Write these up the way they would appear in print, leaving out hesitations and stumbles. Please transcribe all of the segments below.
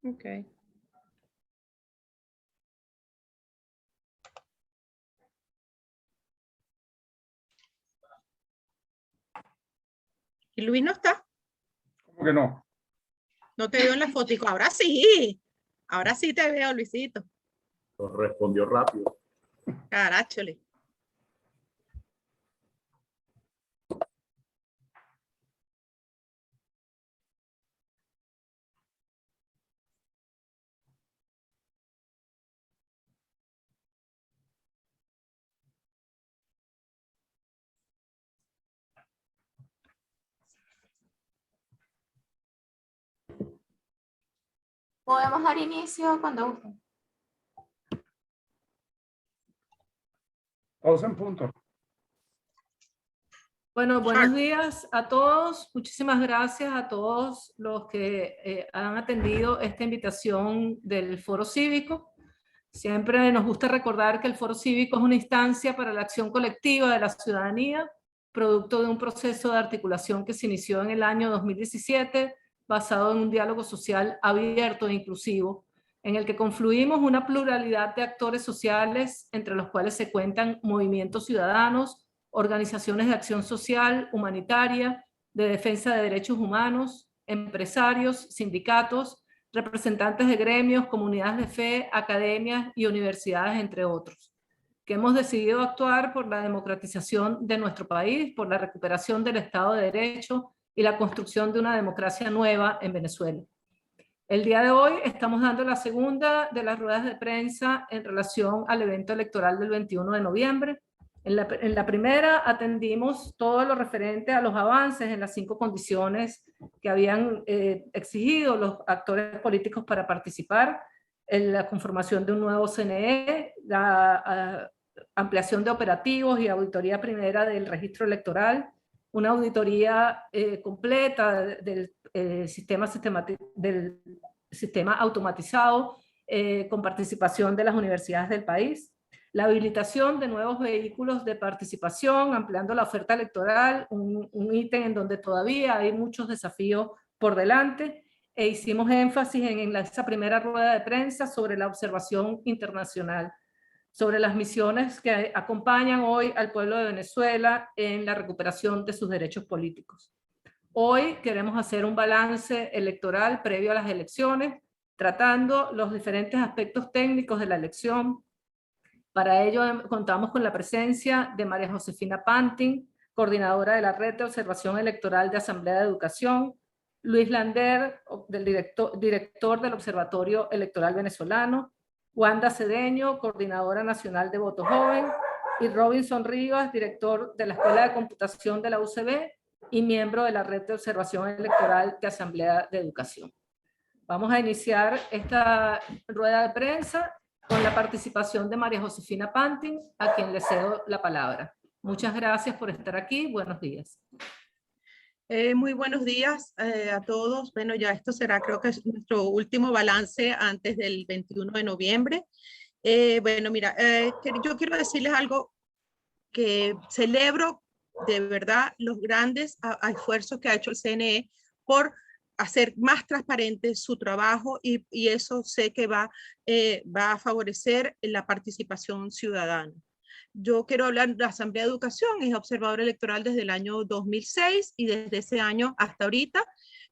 Ok. ¿Y Luis no está? ¿Cómo que no? No te veo en la fotico. Ahora sí te veo, Luisito. Pues respondió rápido. Caráchole. Podemos dar inicio cuando gusten. 12 en punto. Bueno, buenos días a todos. Muchísimas gracias a todos los que han atendido esta invitación del Foro Cívico. Siempre nos gusta recordar que el Foro Cívico es una instancia para la acción colectiva de la ciudadanía, producto de un proceso de articulación que se inició en el año 2017, basado en un diálogo social abierto e inclusivo, en el que confluimos una pluralidad de actores sociales, entre los cuales se cuentan movimientos ciudadanos, organizaciones de acción social, humanitaria, de defensa de derechos humanos, empresarios, sindicatos, representantes de gremios, comunidades de fe, academias y universidades, entre otros, que hemos decidido actuar por la democratización de nuestro país, por la recuperación del Estado de Derecho y la construcción de una democracia nueva en Venezuela. El día de hoy estamos dando la segunda de las ruedas de prensa en relación al evento electoral del 21 de noviembre. En la primera atendimos todo lo referente a los avances en las 5 condiciones que habían exigido los actores políticos para participar en la conformación de un nuevo CNE, la ampliación de operativos y auditoría primera del registro electoral, una auditoría completa del sistema automatizado con participación de las universidades del país, la habilitación de nuevos vehículos de participación, ampliando la oferta electoral, un ítem en donde todavía hay muchos desafíos por delante, e hicimos énfasis en esa primera rueda de prensa sobre la observación internacional, sobre las misiones que acompañan hoy al pueblo de Venezuela en la recuperación de sus derechos políticos. Hoy queremos hacer un balance electoral previo a las elecciones, tratando los diferentes aspectos técnicos de la elección. Para ello contamos con la presencia de María Josefina Pantin, coordinadora de la Red de Observación Electoral de Asamblea de Educación, Luis Lander, director del Observatorio Electoral Venezolano, Wanda Cedeño, coordinadora nacional de Voto Joven, y Robinson Rivas, director de la Escuela de Computación de la UCB y miembro de la Red de Observación Electoral de Asamblea de Educación. Vamos a iniciar esta rueda de prensa con la participación de María Josefina Pantin, a quien le cedo la palabra. Muchas gracias por estar aquí. Buenos días. Muy buenos días a todos. Bueno, ya esto será, creo que es nuestro último balance antes del 21 de noviembre. Bueno, mira, yo quiero decirles algo que celebro de verdad los grandes esfuerzos que ha hecho el CNE por hacer más transparente su trabajo y eso sé que va a favorecer la participación ciudadana. Yo quiero hablar de la Asamblea de Educación, es observador electoral desde el año 2006 y desde ese año hasta ahorita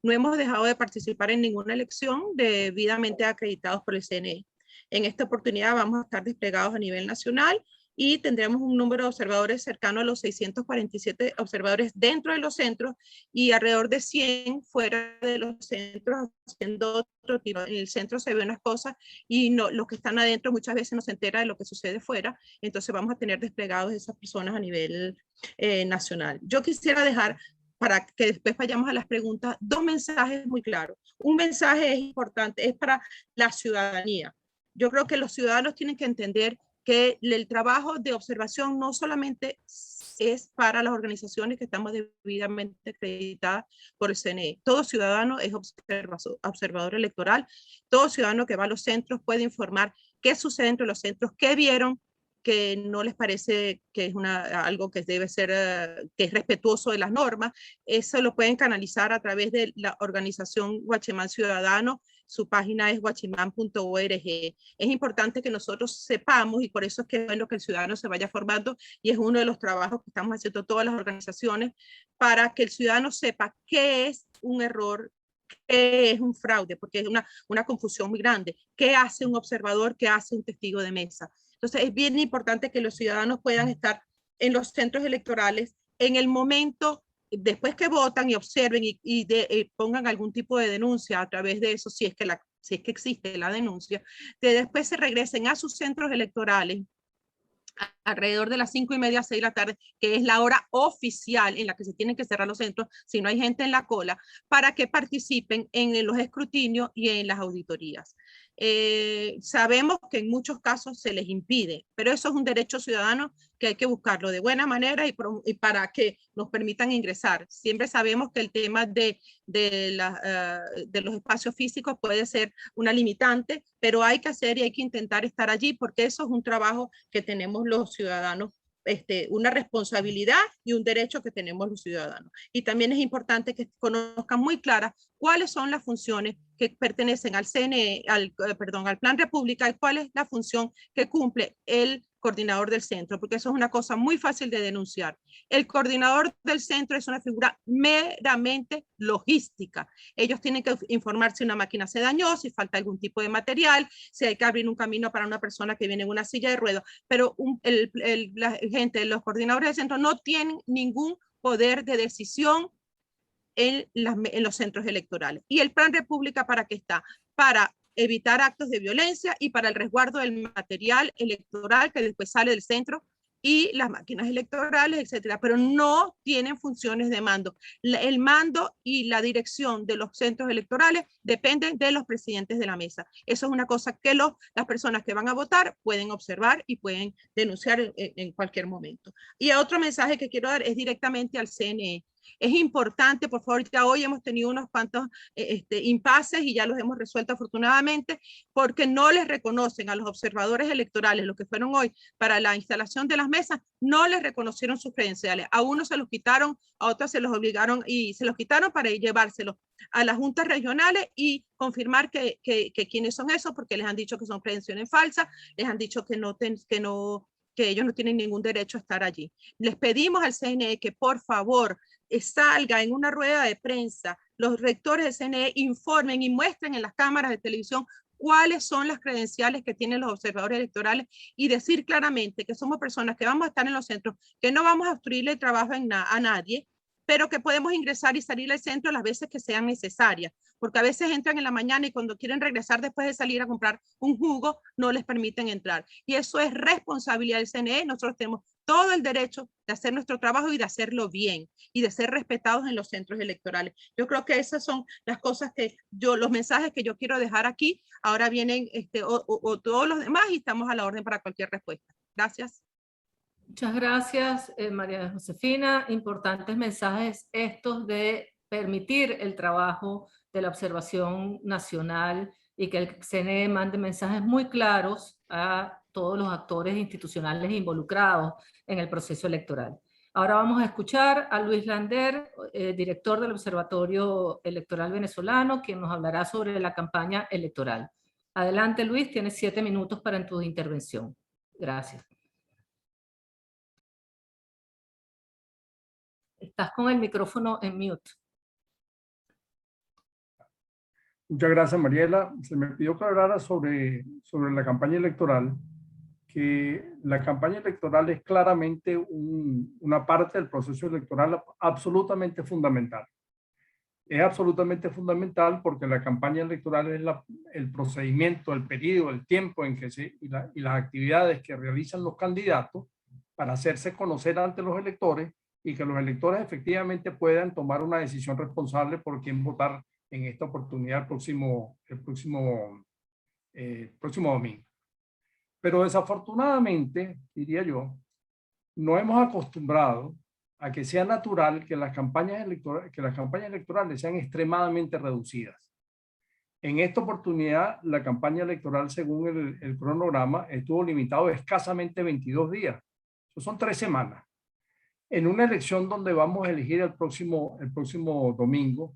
no hemos dejado de participar en ninguna elección debidamente acreditados por el CNE. En esta oportunidad vamos a estar desplegados a nivel nacional y tendremos un número de observadores cercano a los 647 observadores dentro de los centros y alrededor de 100 fuera de los centros haciendo otro tipo. En el centro se ven unas cosas y no, los que están adentro muchas veces no se entera de lo que sucede fuera, entonces vamos a tener desplegados esas personas a nivel nacional. Yo quisiera dejar, para que después vayamos a las preguntas, 2 mensajes muy claros. Un mensaje es importante, es para la ciudadanía. Yo creo que los ciudadanos tienen que entender que el trabajo de observación no solamente es para las organizaciones que estamos debidamente acreditadas por el CNE. Todo ciudadano es observador electoral. Todo ciudadano que va a los centros puede informar qué sucede dentro de los centros, qué vieron, que no les parece que es algo que debe ser, que es respetuoso de las normas. Eso lo pueden canalizar a través de la organización Guachimán Ciudadano. Su página es guachimán.org. Es importante que nosotros sepamos, y por eso es que es bueno que el ciudadano se vaya formando, y es uno de los trabajos que estamos haciendo todas las organizaciones, para que el ciudadano sepa qué es un error, qué es un fraude, porque es una confusión muy grande. ¿Qué hace un observador? ¿Qué hace un testigo de mesa? Entonces es bien importante que los ciudadanos puedan estar en los centros electorales en el momento, después que votan, y observen y pongan algún tipo de denuncia a través de eso, si es que existe la denuncia, que después se regresen a sus centros electorales alrededor de las 5:30, 6 de la tarde, que es la hora oficial en la que se tienen que cerrar los centros, si no hay gente en la cola, para que participen en los escrutinios y en las auditorías. Sabemos que en muchos casos se les impide, pero eso es un derecho ciudadano que hay que buscarlo de buena manera y para que nos permitan ingresar. Siempre sabemos que el tema de los espacios físicos puede ser una limitante, pero hay que hacer y hay que intentar estar allí, porque eso es un trabajo que tenemos los ciudadanos, una responsabilidad y un derecho que tenemos los ciudadanos. Y también es importante que conozcan muy claras cuáles son las funciones que pertenecen al CNE, al Plan República, y cuál es la función que cumple el coordinador del centro, porque eso es una cosa muy fácil de denunciar. El coordinador del centro es una figura meramente logística. Ellos tienen que informar si una máquina se dañó, si falta algún tipo de material, si hay que abrir un camino para una persona que viene en una silla de ruedas, pero la gente, los coordinadores del centro no tienen ningún poder de decisión en los centros electorales. ¿Y el Plan República para qué está? Para evitar actos de violencia y para el resguardo del material electoral que después sale del centro y las máquinas electorales, etcétera, pero no tienen funciones de mando. El mando y la dirección de los centros electorales dependen de los presidentes de la mesa. Eso es una cosa que las personas que van a votar pueden observar y pueden denunciar en cualquier momento. Y otro mensaje que quiero dar es directamente al CNE. Es importante, por favor, ya hoy hemos tenido unos cuantos impases y ya los hemos resuelto afortunadamente, porque no les reconocen a los observadores electorales, los que fueron hoy para la instalación de las mesas, no les reconocieron sus credenciales. A unos se los quitaron, a otros se los obligaron y se los quitaron para llevárselos a las juntas regionales y confirmar que quiénes son esos, porque les han dicho que son credenciales falsas, les han dicho que ellos no tienen ningún derecho a estar allí. Les pedimos al CNE que por favor salga en una rueda de prensa, los rectores del CNE informen y muestren en las cámaras de televisión cuáles son las credenciales que tienen los observadores electorales y decir claramente que somos personas que vamos a estar en los centros, que no vamos a obstruirle el trabajo a nadie, pero que podemos ingresar y salir del centro las veces que sean necesarias, porque a veces entran en la mañana y cuando quieren regresar después de salir a comprar un jugo, no les permiten entrar. Y eso es responsabilidad del CNE. Nosotros tenemos todo el derecho de hacer nuestro trabajo y de hacerlo bien y de ser respetados en los centros electorales. Yo creo que esas son las cosas los mensajes que yo quiero dejar aquí. Ahora vienen todos los demás y estamos a la orden para cualquier respuesta. Gracias. Muchas gracias, María Josefina. Importantes mensajes estos de permitir el trabajo de la observación nacional y que el CNE mande mensajes muy claros a todos los actores institucionales involucrados en el proceso electoral. Ahora vamos a escuchar a Luis Lander, director del Observatorio Electoral Venezolano, quien nos hablará sobre la campaña electoral. Adelante, Luis, tienes 7 minutos para tu intervención. Gracias. Estás con el micrófono en mute. Muchas gracias, Mariela. Se me pidió que hablara sobre la campaña electoral, que la campaña electoral es claramente una parte del proceso electoral absolutamente fundamental. Es absolutamente fundamental porque la campaña electoral es el procedimiento, el periodo, el tiempo en que y las actividades que realizan los candidatos para hacerse conocer ante los electores y que los electores efectivamente puedan tomar una decisión responsable por quién votar en esta oportunidad el próximo domingo. Pero desafortunadamente, diría yo, no hemos acostumbrado a que sea natural que las campañas electorales sean extremadamente reducidas. En esta oportunidad, la campaña electoral, según el cronograma, estuvo limitado a escasamente 22 días. Eso son 3 semanas. En una elección donde vamos a elegir el próximo domingo,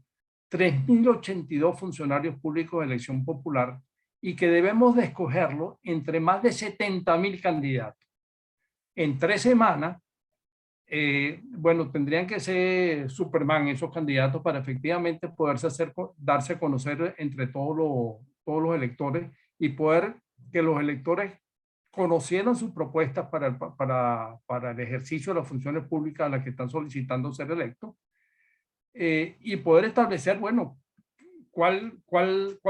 3.082 funcionarios públicos de elección popular y que debemos de escogerlo entre más de 70.000 candidatos. En 3 semanas, bueno, tendrían que ser Superman esos candidatos para efectivamente poderse darse a conocer entre todos los electores y poder que los electores conocieran sus propuestas para el ejercicio de las funciones públicas a las que están solicitando ser electos, y poder establecer, bueno, cuál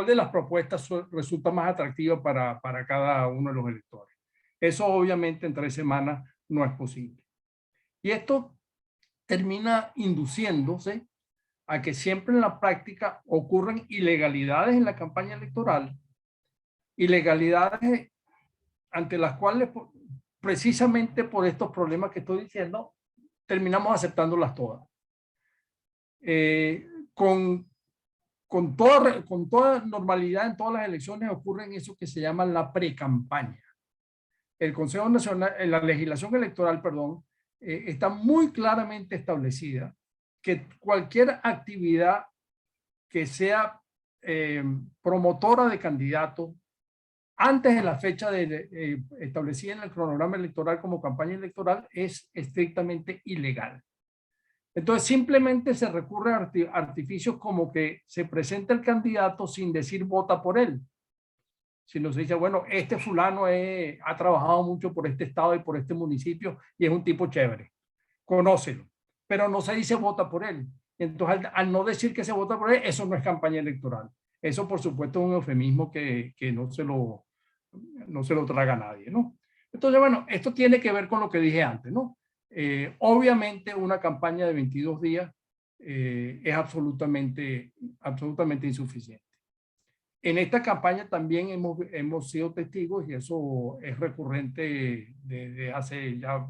de las propuestas resulta más atractiva para cada uno de los electores. Eso obviamente en 3 semanas no es posible. Y esto termina induciéndose a que siempre en la práctica ocurren ilegalidades en la campaña electoral, ilegalidades ante las cuales, precisamente por estos problemas que estoy diciendo, terminamos aceptándolas todas. Con toda normalidad en todas las elecciones ocurren eso que se llama la precampaña. El Consejo Nacional, en la legislación electoral, perdón, está muy claramente establecida que cualquier actividad que sea promotora de candidatos antes de la fecha establecida en el cronograma electoral como campaña electoral es estrictamente ilegal. Entonces simplemente se recurre a artificios como que se presenta el candidato sin decir vota por él, sino se dice, bueno, este fulano ha trabajado mucho por este estado y por este municipio y es un tipo chévere, conócelo, pero no se dice vota por él. Entonces al no decir que se vota por él, eso no es campaña electoral. Eso por supuesto es un eufemismo que no se lo traga nadie, ¿no? Entonces, bueno, esto tiene que ver con lo que dije antes, ¿no? Obviamente una campaña de 22 días es absolutamente insuficiente. En esta campaña también hemos sido testigos, y eso es recurrente desde hace ya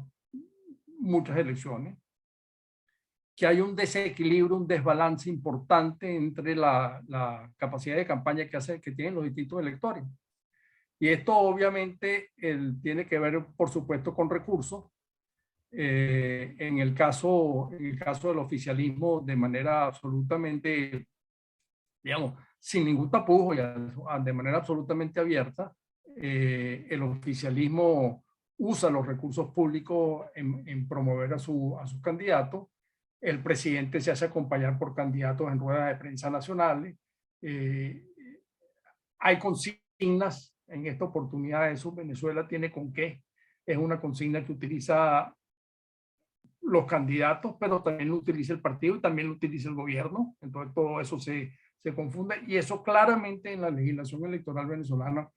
muchas elecciones, que hay un desequilibrio, un desbalance importante entre la capacidad de campaña que tienen los distintos electores. Y esto obviamente tiene que ver, por supuesto, con recursos. En el caso del oficialismo, de manera absolutamente, digamos, sin ningún tapujo y de manera absolutamente abierta, el oficialismo usa los recursos públicos en promover a sus candidatos. El presidente se hace acompañar por candidatos en ruedas de prensa nacionales. Hay consignas. En esta oportunidad eso, Venezuela tiene con qué. Es una consigna que utiliza los candidatos, pero también lo utiliza el partido y también lo utiliza el gobierno. Entonces todo eso se confunde y eso claramente en la legislación electoral venezolana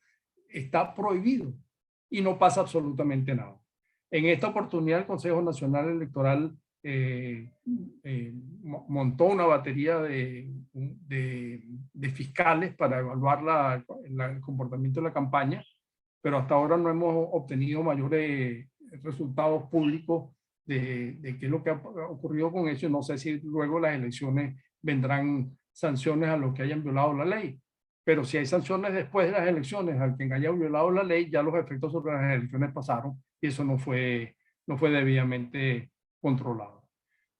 está prohibido y no pasa absolutamente nada. En esta oportunidad el Consejo Nacional Electoral montó una batería de fiscales para evaluar el comportamiento de la campaña, pero hasta ahora no hemos obtenido mayores resultados públicos de qué es lo que ha ocurrido con eso. No sé si luego las elecciones vendrán sanciones a los que hayan violado la ley, pero si hay sanciones después de las elecciones al quien haya violado la ley, ya los efectos sobre las elecciones pasaron y eso no fue debidamente controlado.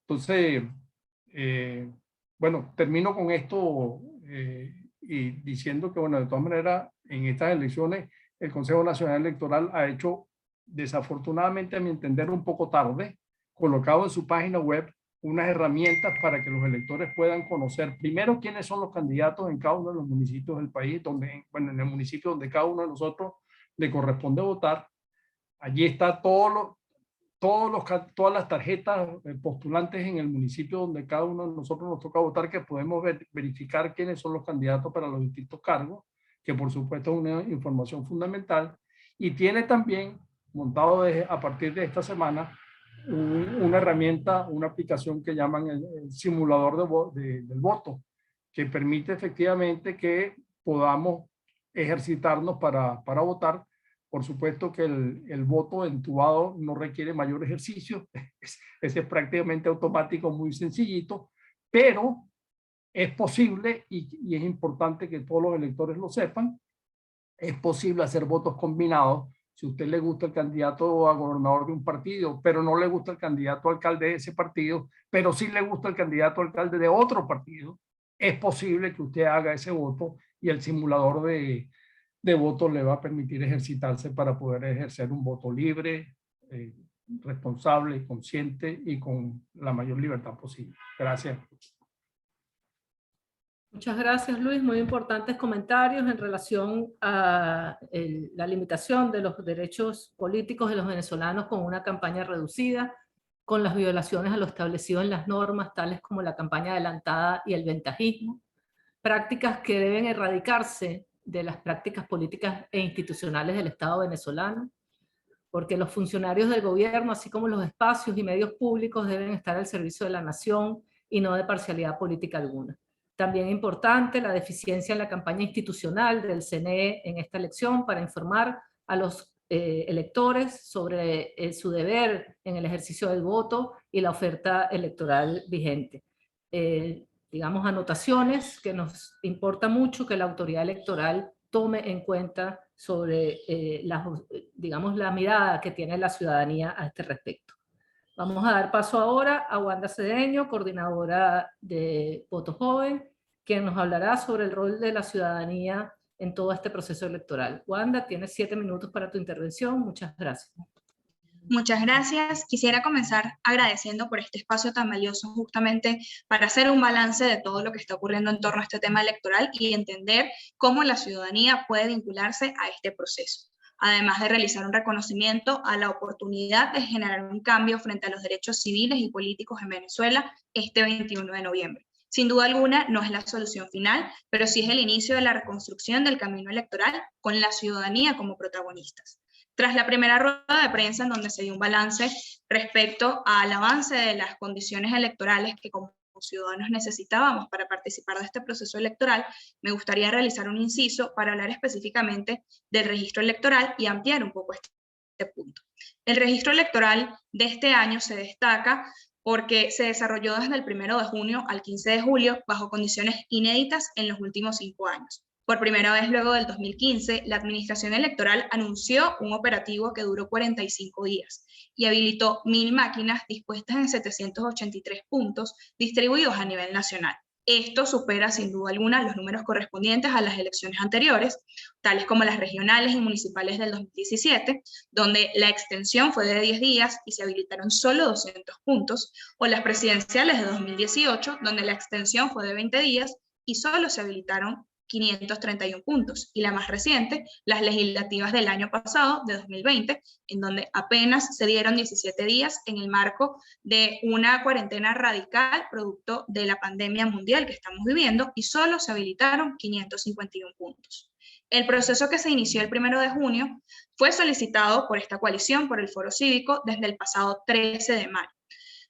Entonces, bueno, termino con esto y diciendo que, bueno, de todas maneras, en estas elecciones, el Consejo Nacional Electoral ha hecho, desafortunadamente, a mi entender, un poco tarde, colocado en su página web unas herramientas para que los electores puedan conocer primero quiénes son los candidatos en cada uno de los municipios del país, bueno, en el municipio donde cada uno de nosotros le corresponde votar. Allí está todas las tarjetas postulantes en el municipio donde cada uno de nosotros nos toca votar, que podemos verificar quiénes son los candidatos para los distintos cargos, que por supuesto es una información fundamental. Y tiene también montado a partir de esta semana una herramienta, una aplicación que llaman el simulador del voto, que permite efectivamente que podamos ejercitarnos para votar. Por supuesto que el voto entubado no requiere mayor ejercicio, ese es prácticamente automático, muy sencillito, pero es posible, y es importante que todos los electores lo sepan, es posible hacer votos combinados. Si a usted le gusta el candidato a gobernador de un partido, pero no le gusta el candidato a alcalde de ese partido, pero sí le gusta el candidato a alcalde de otro partido, es posible que usted haga ese voto y el simulador de votos le va a permitir ejercitarse para poder ejercer un voto libre, responsable, consciente y con la mayor libertad posible. Gracias. Muchas gracias, Luis. Muy importantes comentarios en relación a la limitación de los derechos políticos de los venezolanos con una campaña reducida, con las violaciones a lo establecido en las normas, tales como la campaña adelantada y el ventajismo, prácticas que deben erradicarse de las prácticas políticas e institucionales del Estado venezolano, porque los funcionarios del gobierno, así como los espacios y medios públicos, deben estar al servicio de la nación y no de parcialidad política alguna. También importante la deficiencia en la campaña institucional del CNE en esta elección para informar a los electores sobre su deber en el ejercicio del voto y la oferta electoral vigente. Digamos, anotaciones que nos importa mucho que la autoridad electoral tome en cuenta sobre digamos, la mirada que tiene la ciudadanía a este respecto. Vamos a dar paso ahora a Wanda Cedeño, coordinadora de Voto Joven, quien nos hablará sobre el rol de la ciudadanía en todo este proceso electoral. Wanda, tienes 7 minutos para tu intervención. Muchas gracias. Muchas gracias. Quisiera comenzar agradeciendo por este espacio tan valioso justamente para hacer un balance de todo lo que está ocurriendo en torno a este tema electoral y entender cómo la ciudadanía puede vincularse a este proceso, además de realizar un reconocimiento a la oportunidad de generar un cambio frente a los derechos civiles y políticos en Venezuela este 21 de noviembre. Sin duda alguna no es la solución final, pero sí es el inicio de la reconstrucción del camino electoral con la ciudadanía como protagonistas. Tras la primera rueda de prensa en donde se dio un balance respecto al avance de las condiciones electorales que como ciudadanos necesitábamos para participar de este proceso electoral, me gustaría realizar un inciso para hablar específicamente del registro electoral y ampliar un poco este punto. El registro electoral de este año se destaca porque se desarrolló desde el 1 de junio al 15 de julio bajo condiciones inéditas en los últimos 5 años. Por primera vez luego del 2015, la Administración Electoral anunció un operativo que duró 45 días y habilitó 1.000 máquinas dispuestas en 783 puntos distribuidos a nivel nacional. Esto supera sin duda alguna los números correspondientes a las elecciones anteriores, tales como las regionales y municipales del 2017, donde la extensión fue de 10 días y se habilitaron solo 200 puntos, o las presidenciales de 2018, donde la extensión fue de 20 días y solo se habilitaron 531 puntos, y la más reciente, las legislativas del año pasado, de 2020, en donde apenas se dieron 17 días en el marco de una cuarentena radical producto de la pandemia mundial que estamos viviendo, y solo se habilitaron 551 puntos. El proceso que se inició el 1 de junio fue solicitado por esta coalición, por el Foro Cívico, desde el pasado 13 de mayo,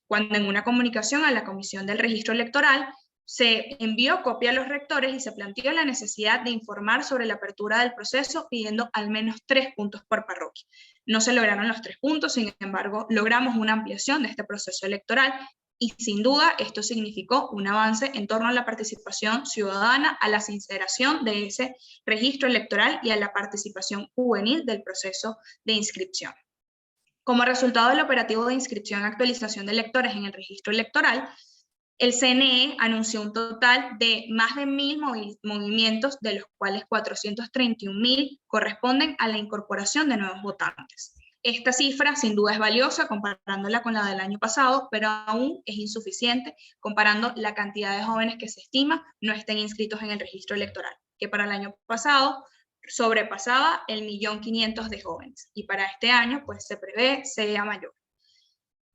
cuando en una comunicación a la Comisión del Registro Electoral se envió copia a los rectores y se planteó la necesidad de informar sobre la apertura del proceso pidiendo al menos 3 puntos por parroquia. No se lograron los 3 puntos, sin embargo, logramos una ampliación de este proceso electoral y sin duda esto significó un avance en torno a la participación ciudadana, a la sinceración de ese registro electoral y a la participación juvenil del proceso de inscripción. Como resultado del operativo de inscripción y actualización de electores en el registro electoral, el CNE anunció un total de más de 1.000 movimientos, de los cuales 431.000 corresponden a la incorporación de nuevos votantes. Esta cifra sin duda es valiosa comparándola con la del año pasado, pero aún es insuficiente comparando la cantidad de jóvenes que se estima no estén inscritos en el registro electoral, que para el año pasado sobrepasaba el 1.500.000 de jóvenes, y para este año pues se prevé sea mayor.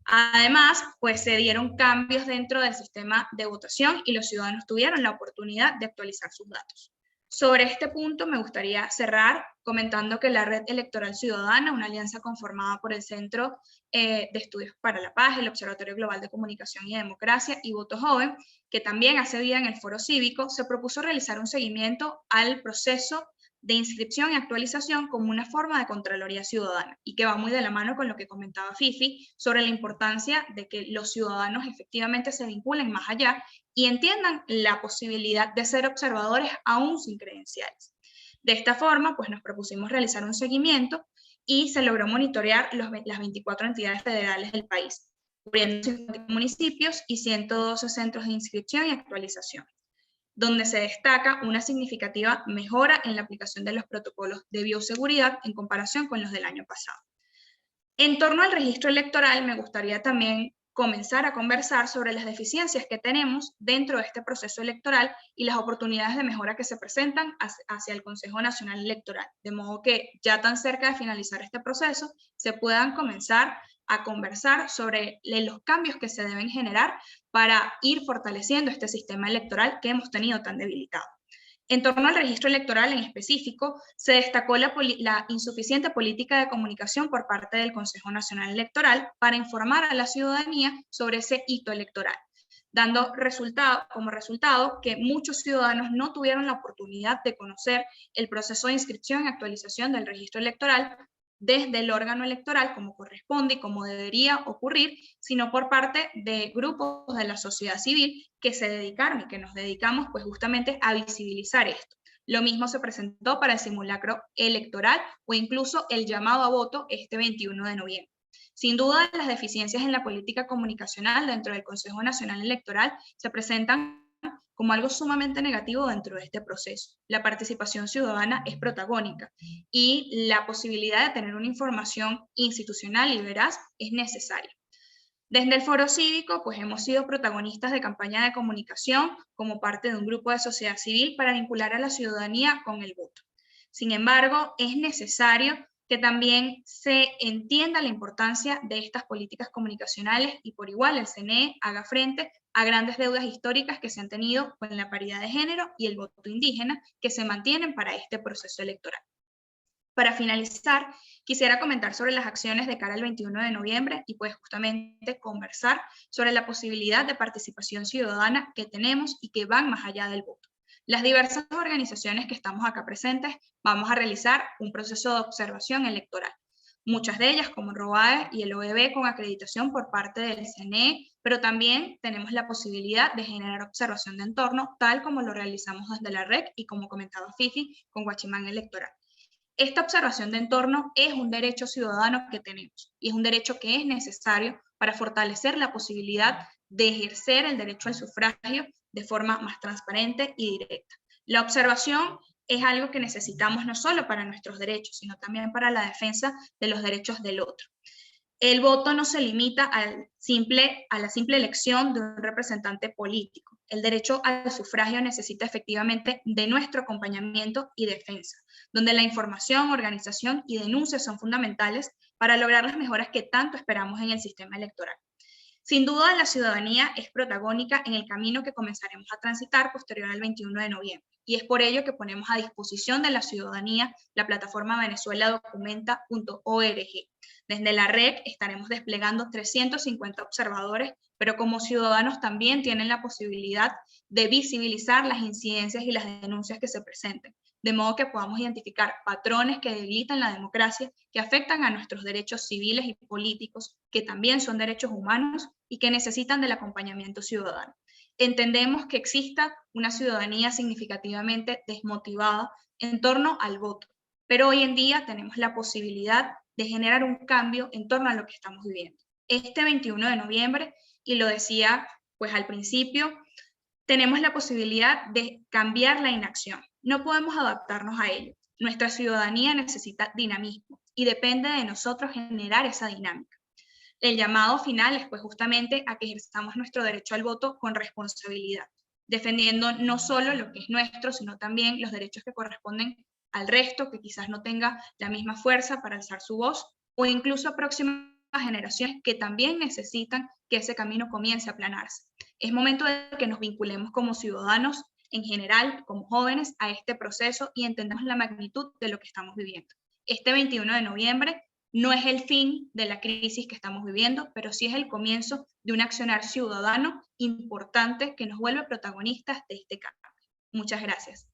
Además, pues se dieron cambios dentro del sistema de votación y los ciudadanos tuvieron la oportunidad de actualizar sus datos. Sobre este punto me gustaría cerrar comentando que la Red Electoral Ciudadana, una alianza conformada por el Centro de Estudios para la Paz, el Observatorio Global de Comunicación y Democracia y Voto Joven, que también hace día en el Foro Cívico, se propuso realizar un seguimiento al proceso de inscripción y actualización como una forma de Contraloría Ciudadana, y que va muy de la mano con lo que comentaba Fifi sobre la importancia de que los ciudadanos efectivamente se vinculen más allá y entiendan la posibilidad de ser observadores aún sin credenciales. De esta forma, pues nos propusimos realizar un seguimiento y se logró monitorear las 24 entidades federales del país, cubriendo 50 municipios y 112 centros de inscripción y actualización, donde se destaca una significativa mejora en la aplicación de los protocolos de bioseguridad en comparación con los del año pasado. En torno al registro electoral, me gustaría también comenzar a conversar sobre las deficiencias que tenemos dentro de este proceso electoral y las oportunidades de mejora que se presentan hacia el Consejo Nacional Electoral, de modo que ya tan cerca de finalizar este proceso se puedan comenzar a conversar sobre los cambios que se deben generar para ir fortaleciendo este sistema electoral que hemos tenido tan debilitado. En torno al registro electoral en específico, se destacó la insuficiente política de comunicación por parte del Consejo Nacional Electoral para informar a la ciudadanía sobre ese hito electoral, dando como resultado que muchos ciudadanos no tuvieron la oportunidad de conocer el proceso de inscripción y actualización del registro electoral desde el órgano electoral como corresponde y como debería ocurrir, sino por parte de grupos de la sociedad civil que se dedicaron y que nos dedicamos pues justamente a visibilizar esto. Lo mismo se presentó para el simulacro electoral o incluso el llamado a voto este 21 de noviembre. Sin duda, las deficiencias en la política comunicacional dentro del Consejo Nacional Electoral se presentan como algo sumamente negativo dentro de este proceso. La participación ciudadana es protagónica y la posibilidad de tener una información institucional y veraz es necesaria. Desde el Foro Cívico, pues hemos sido protagonistas de campaña de comunicación como parte de un grupo de sociedad civil para vincular a la ciudadanía con el voto. Sin embargo, es necesario que también se entienda la importancia de estas políticas comunicacionales y por igual el CNE haga frente a grandes deudas históricas que se han tenido con la paridad de género y el voto indígena que se mantienen para este proceso electoral. Para finalizar, quisiera comentar sobre las acciones de cara al 21 de noviembre y pues justamente conversar sobre la posibilidad de participación ciudadana que tenemos y que van más allá del voto. Las diversas organizaciones que estamos acá presentes vamos a realizar un proceso de observación electoral. Muchas de ellas, como ROAE y el OEB, con acreditación por parte del CNE, pero también tenemos la posibilidad de generar observación de entorno, tal como lo realizamos desde la REC y como comentaba Fifi, con Guachimán Electoral. Esta observación de entorno es un derecho ciudadano que tenemos y es un derecho que es necesario para fortalecer la posibilidad de ejercer el derecho al sufragio de forma más transparente y directa. La observación es algo que necesitamos no solo para nuestros derechos, sino también para la defensa de los derechos del otro. El voto no se limita a la simple elección de un representante político. El derecho al sufragio necesita efectivamente de nuestro acompañamiento y defensa, donde la información, organización y denuncia son fundamentales para lograr las mejoras que tanto esperamos en el sistema electoral. Sin duda, la ciudadanía es protagónica en el camino que comenzaremos a transitar posterior al 21 de noviembre, y es por ello que ponemos a disposición de la ciudadanía la plataforma venezueladocumenta.org. Desde la REC estaremos desplegando 350 observadores, pero como ciudadanos también tienen la posibilidad de visibilizar las incidencias y las denuncias que se presenten, de modo que podamos identificar patrones que debilitan la democracia, que afectan a nuestros derechos civiles y políticos, que también son derechos humanos y que necesitan del acompañamiento ciudadano. Entendemos que exista una ciudadanía significativamente desmotivada en torno al voto, pero hoy en día tenemos la posibilidad de generar un cambio en torno a lo que estamos viviendo. Este 21 de noviembre, y lo decía pues al principio, tenemos la posibilidad de cambiar la inacción. No podemos adaptarnos a ello. Nuestra ciudadanía necesita dinamismo y depende de nosotros generar esa dinámica. El llamado final es pues justamente a que ejerzamos nuestro derecho al voto con responsabilidad, defendiendo no solo lo que es nuestro, sino también los derechos que corresponden al resto, que quizás no tenga la misma fuerza para alzar su voz, o incluso a próximas generaciones que también necesitan que ese camino comience a aplanarse. Es momento de que nos vinculemos como ciudadanos en general, como jóvenes, a este proceso y entendamos la magnitud de lo que estamos viviendo. Este 21 de noviembre no es el fin de la crisis que estamos viviendo, pero sí es el comienzo de un accionar ciudadano importante que nos vuelve protagonistas de este cambio. Muchas gracias.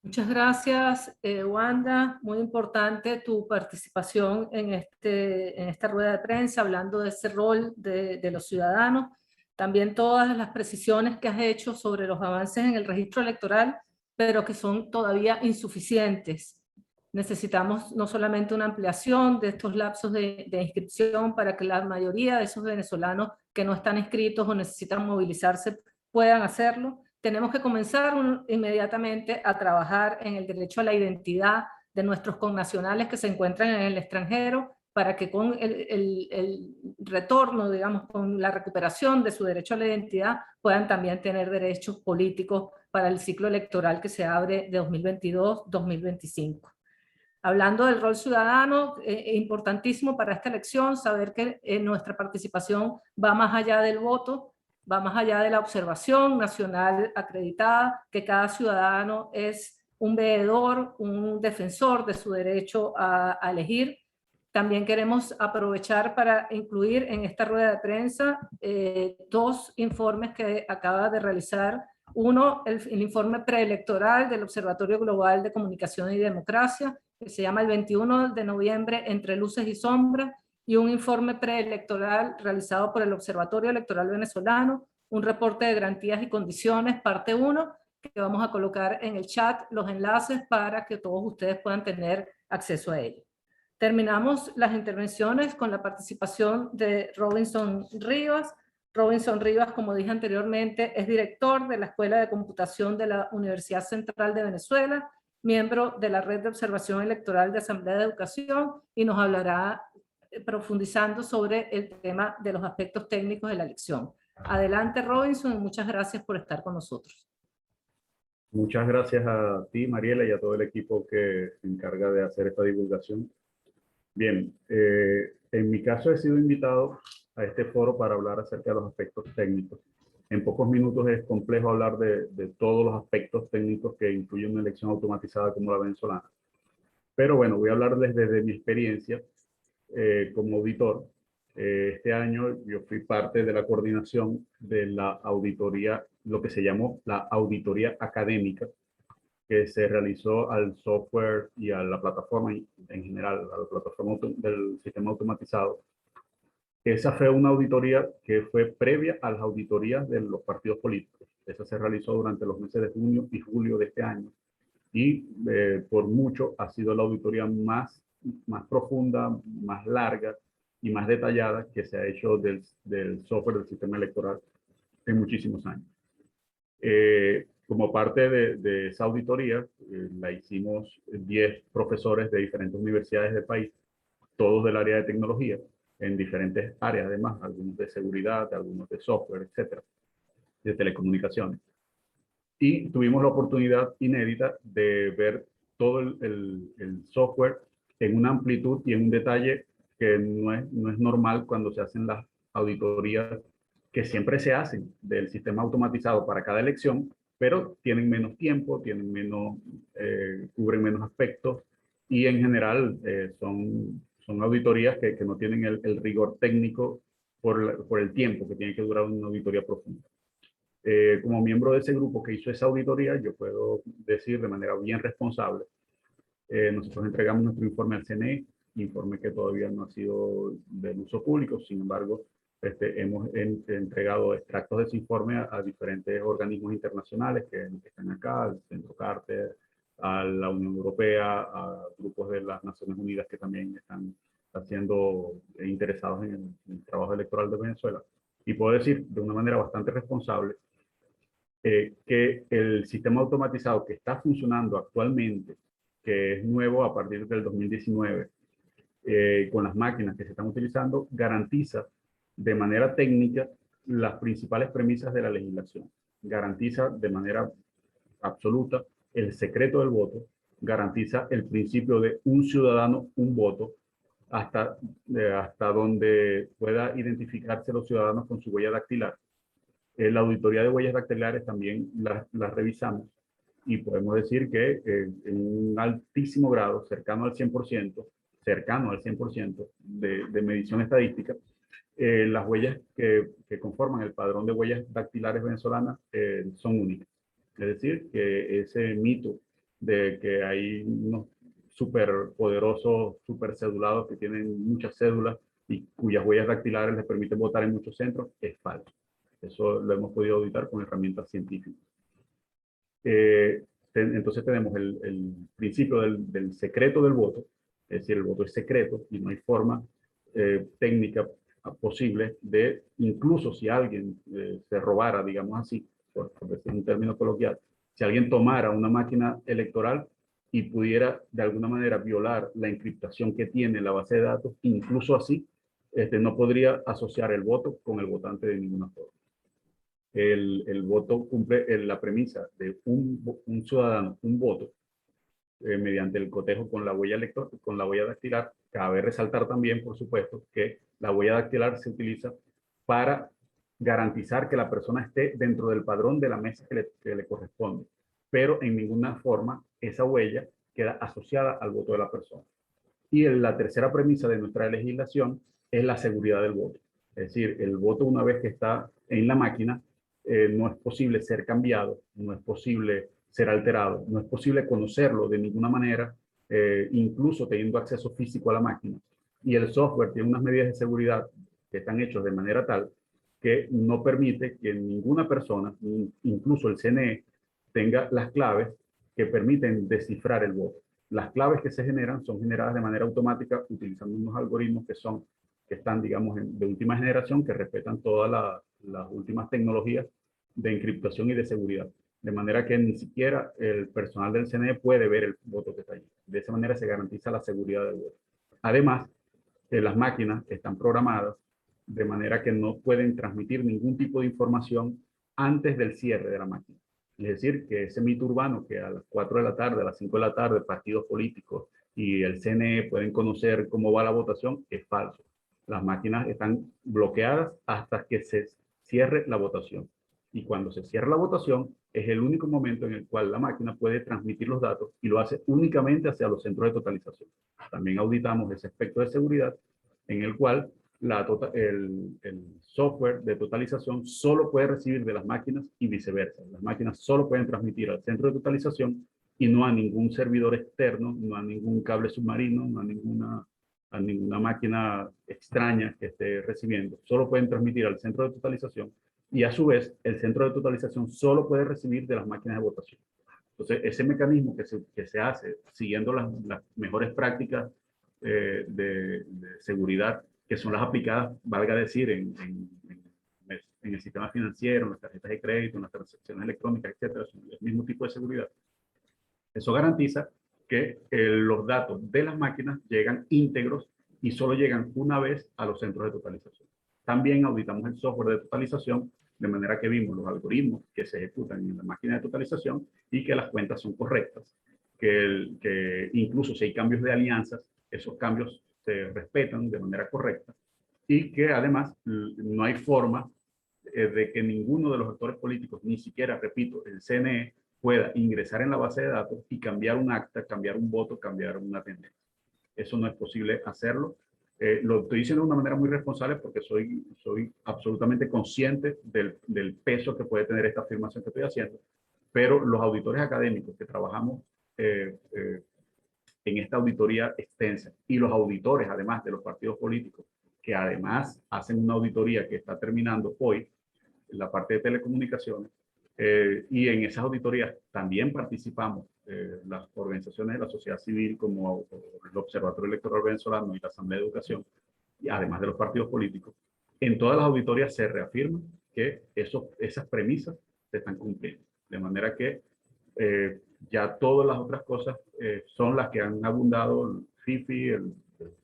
Muchas gracias, Wanda. Muy importante tu participación en esta rueda de prensa, hablando de ese rol de los ciudadanos. También todas las precisiones que has hecho sobre los avances en el registro electoral, pero que son todavía insuficientes. Necesitamos no solamente una ampliación de estos lapsos de inscripción para que la mayoría de esos venezolanos que no están inscritos o necesitan movilizarse puedan hacerlo. Tenemos que comenzar inmediatamente a trabajar en el derecho a la identidad de nuestros connacionales que se encuentran en el extranjero, para que con el retorno, digamos, con la recuperación de su derecho a la identidad, puedan también tener derechos políticos para el ciclo electoral que se abre de 2022-2025. Hablando del rol ciudadano, importantísimo para esta elección saber que nuestra participación va más allá del voto, va más allá de la observación nacional acreditada, que cada ciudadano es un veedor, un defensor de su derecho a elegir. También queremos aprovechar para incluir en esta rueda de prensa dos informes que acaba de realizar. Uno, el informe preelectoral del Observatorio Global de Comunicación y Democracia, que se llama el 21 de noviembre, Entre Luces y Sombras, y un informe preelectoral realizado por el Observatorio Electoral Venezolano, un reporte de garantías y condiciones, parte 1, que vamos a colocar en el chat los enlaces para que todos ustedes puedan tener acceso a ello. Terminamos las intervenciones con la participación de Robinson Rivas. Robinson Rivas, como dije anteriormente, es director de la Escuela de Computación de la Universidad Central de Venezuela, miembro de la Red de Observación Electoral de Asamblea de Educación, y nos hablará profundizando sobre el tema de los aspectos técnicos de la elección. Adelante, Robinson, y muchas gracias por estar con nosotros. Muchas gracias a ti, Mariela, y a todo el equipo que se encarga de hacer esta divulgación. Bien, en mi caso he sido invitado a este foro para hablar acerca de los aspectos técnicos. En pocos minutos es complejo hablar de todos los aspectos técnicos que incluyen una elección automatizada como la venezolana. Pero bueno, voy a hablar desde mi experiencia como auditor. Este año yo fui parte de la coordinación de la auditoría, lo que se llamó la auditoría académica, que se realizó al software y a la plataforma en general, a la plataforma del sistema automatizado. Esa fue una auditoría que fue previa a las auditorías de los partidos políticos. Esa se realizó durante los meses de junio y julio de este año. Y por mucho ha sido la auditoría más profunda, más larga y más detallada que se ha hecho del software del sistema electoral en muchísimos años. Como parte de esa auditoría, la hicimos 10 profesores de diferentes universidades del país, todos del área de tecnología, en diferentes áreas además, algunos de seguridad, algunos de software, etcétera, de telecomunicaciones. Y tuvimos la oportunidad inédita de ver todo el software en una amplitud y en un detalle que no es normal cuando se hacen las auditorías que siempre se hacen del sistema automatizado para cada elección, pero tienen menos tiempo, tienen menos, cubren menos aspectos y en general son auditorías que no tienen el rigor técnico por el tiempo que tiene que durar una auditoría profunda. Como miembro de ese grupo que hizo esa auditoría, yo puedo decir de manera bien responsable, nosotros entregamos nuestro informe al CNE, informe que todavía no ha sido del uso público, sin embargo, hemos entregado extractos de ese informe a diferentes organismos internacionales que están acá, al Centro Carter, a la Unión Europea, a grupos de las Naciones Unidas que también están haciendo interesados en el trabajo electoral de Venezuela. Y puedo decir de una manera bastante responsable que el sistema automatizado que está funcionando actualmente, que es nuevo a partir del 2019, con las máquinas que se están utilizando, garantiza de manera técnica las principales premisas de la legislación. Garantiza de manera absoluta el secreto del voto, garantiza el principio de un ciudadano, un voto, hasta donde pueda identificarse los ciudadanos con su huella dactilar. La auditoría de huellas dactilares también las revisamos y podemos decir que en un altísimo grado, cercano al 100% de medición estadística, las huellas que conforman el padrón de huellas dactilares venezolanas son únicas. Es decir, que ese mito de que hay unos súper poderosos, súper cedulados que tienen muchas cédulas y cuyas huellas dactilares les permiten votar en muchos centros, es falso. Eso lo hemos podido auditar con herramientas científicas. Entonces tenemos el principio del secreto del voto, es decir, el voto es secreto y no hay forma técnica posible de, incluso si alguien se robara, digamos así, por decir un término coloquial, si alguien tomara una máquina electoral y pudiera de alguna manera violar la encriptación que tiene la base de datos, incluso así, no podría asociar el voto con el votante de ninguna forma. El voto cumple la premisa de un ciudadano, un voto, mediante el cotejo con la huella con la huella dactilar. Cabe resaltar también, por supuesto, que la huella dactilar se utiliza para garantizar que la persona esté dentro del padrón de la mesa que le corresponde, pero en ninguna forma esa huella queda asociada al voto de la persona. Y la tercera premisa de nuestra legislación es la seguridad del voto. Es decir, el voto, una vez que está en la máquina, no es posible ser cambiado, no es posible ser alterado, no es posible conocerlo de ninguna manera, incluso teniendo acceso físico a la máquina. Y el software tiene unas medidas de seguridad que están hechas de manera tal que no permite que ninguna persona, incluso el CNE, tenga las claves que permiten descifrar el voto. Las claves que se generan son generadas de manera automática utilizando unos algoritmos que están, digamos, de última generación, que respetan todas las últimas tecnologías de encriptación y de seguridad. De manera que ni siquiera el personal del CNE puede ver el voto que está allí. De esa manera se garantiza la seguridad del voto. Además, las máquinas están programadas de manera que no pueden transmitir ningún tipo de información antes del cierre de la máquina. Es decir, que ese mito urbano que a las 4 de la tarde, a las 5 de la tarde, partidos políticos y el CNE pueden conocer cómo va la votación, es falso. Las máquinas están bloqueadas hasta que se cierre la votación. Y cuando se cierra la votación, es el único momento en el cual la máquina puede transmitir los datos y lo hace únicamente hacia los centros de totalización. También auditamos ese aspecto de seguridad en el cual el software de totalización solo puede recibir de las máquinas y viceversa. Las máquinas solo pueden transmitir al centro de totalización y no a ningún servidor externo, no a ningún cable submarino, no a ninguna máquina extraña que esté recibiendo. Solo pueden transmitir al centro de totalización y a su vez el centro de totalización solo puede recibir de las máquinas de votación. Entonces, ese mecanismo que se hace siguiendo las mejores prácticas de seguridad, que son las aplicadas, valga decir, en el sistema financiero, en las tarjetas de crédito, en las transacciones electrónicas, etcétera, son el mismo tipo de seguridad. Eso garantiza que los datos de las máquinas llegan íntegros y solo llegan una vez a los centros de totalización. También auditamos el software de totalización, de manera que vimos los algoritmos que se ejecutan en la máquina de totalización y que las cuentas son correctas, que incluso si hay cambios de alianzas, esos cambios se respetan de manera correcta y que además no hay forma de que ninguno de los actores políticos, ni siquiera, repito, el CNE, pueda ingresar en la base de datos y cambiar un acta, cambiar un voto, cambiar una tendencia. Eso no es posible hacerlo. Lo estoy diciendo de una manera muy responsable porque soy absolutamente consciente del peso que puede tener esta afirmación que estoy haciendo, pero los auditores académicos que trabajamos en esta auditoría extensa y los auditores, además de los partidos políticos, que además hacen una auditoría que está terminando hoy, en la parte de telecomunicaciones, y en esas auditorías también participamos las organizaciones de la sociedad civil como el Observatorio Electoral Venezolano y la Asamblea de Educación, y además de los partidos políticos. En todas las auditorías se reafirma que esas premisas se están cumpliendo. De manera que ya todas las otras cosas son las que han abundado Fifi,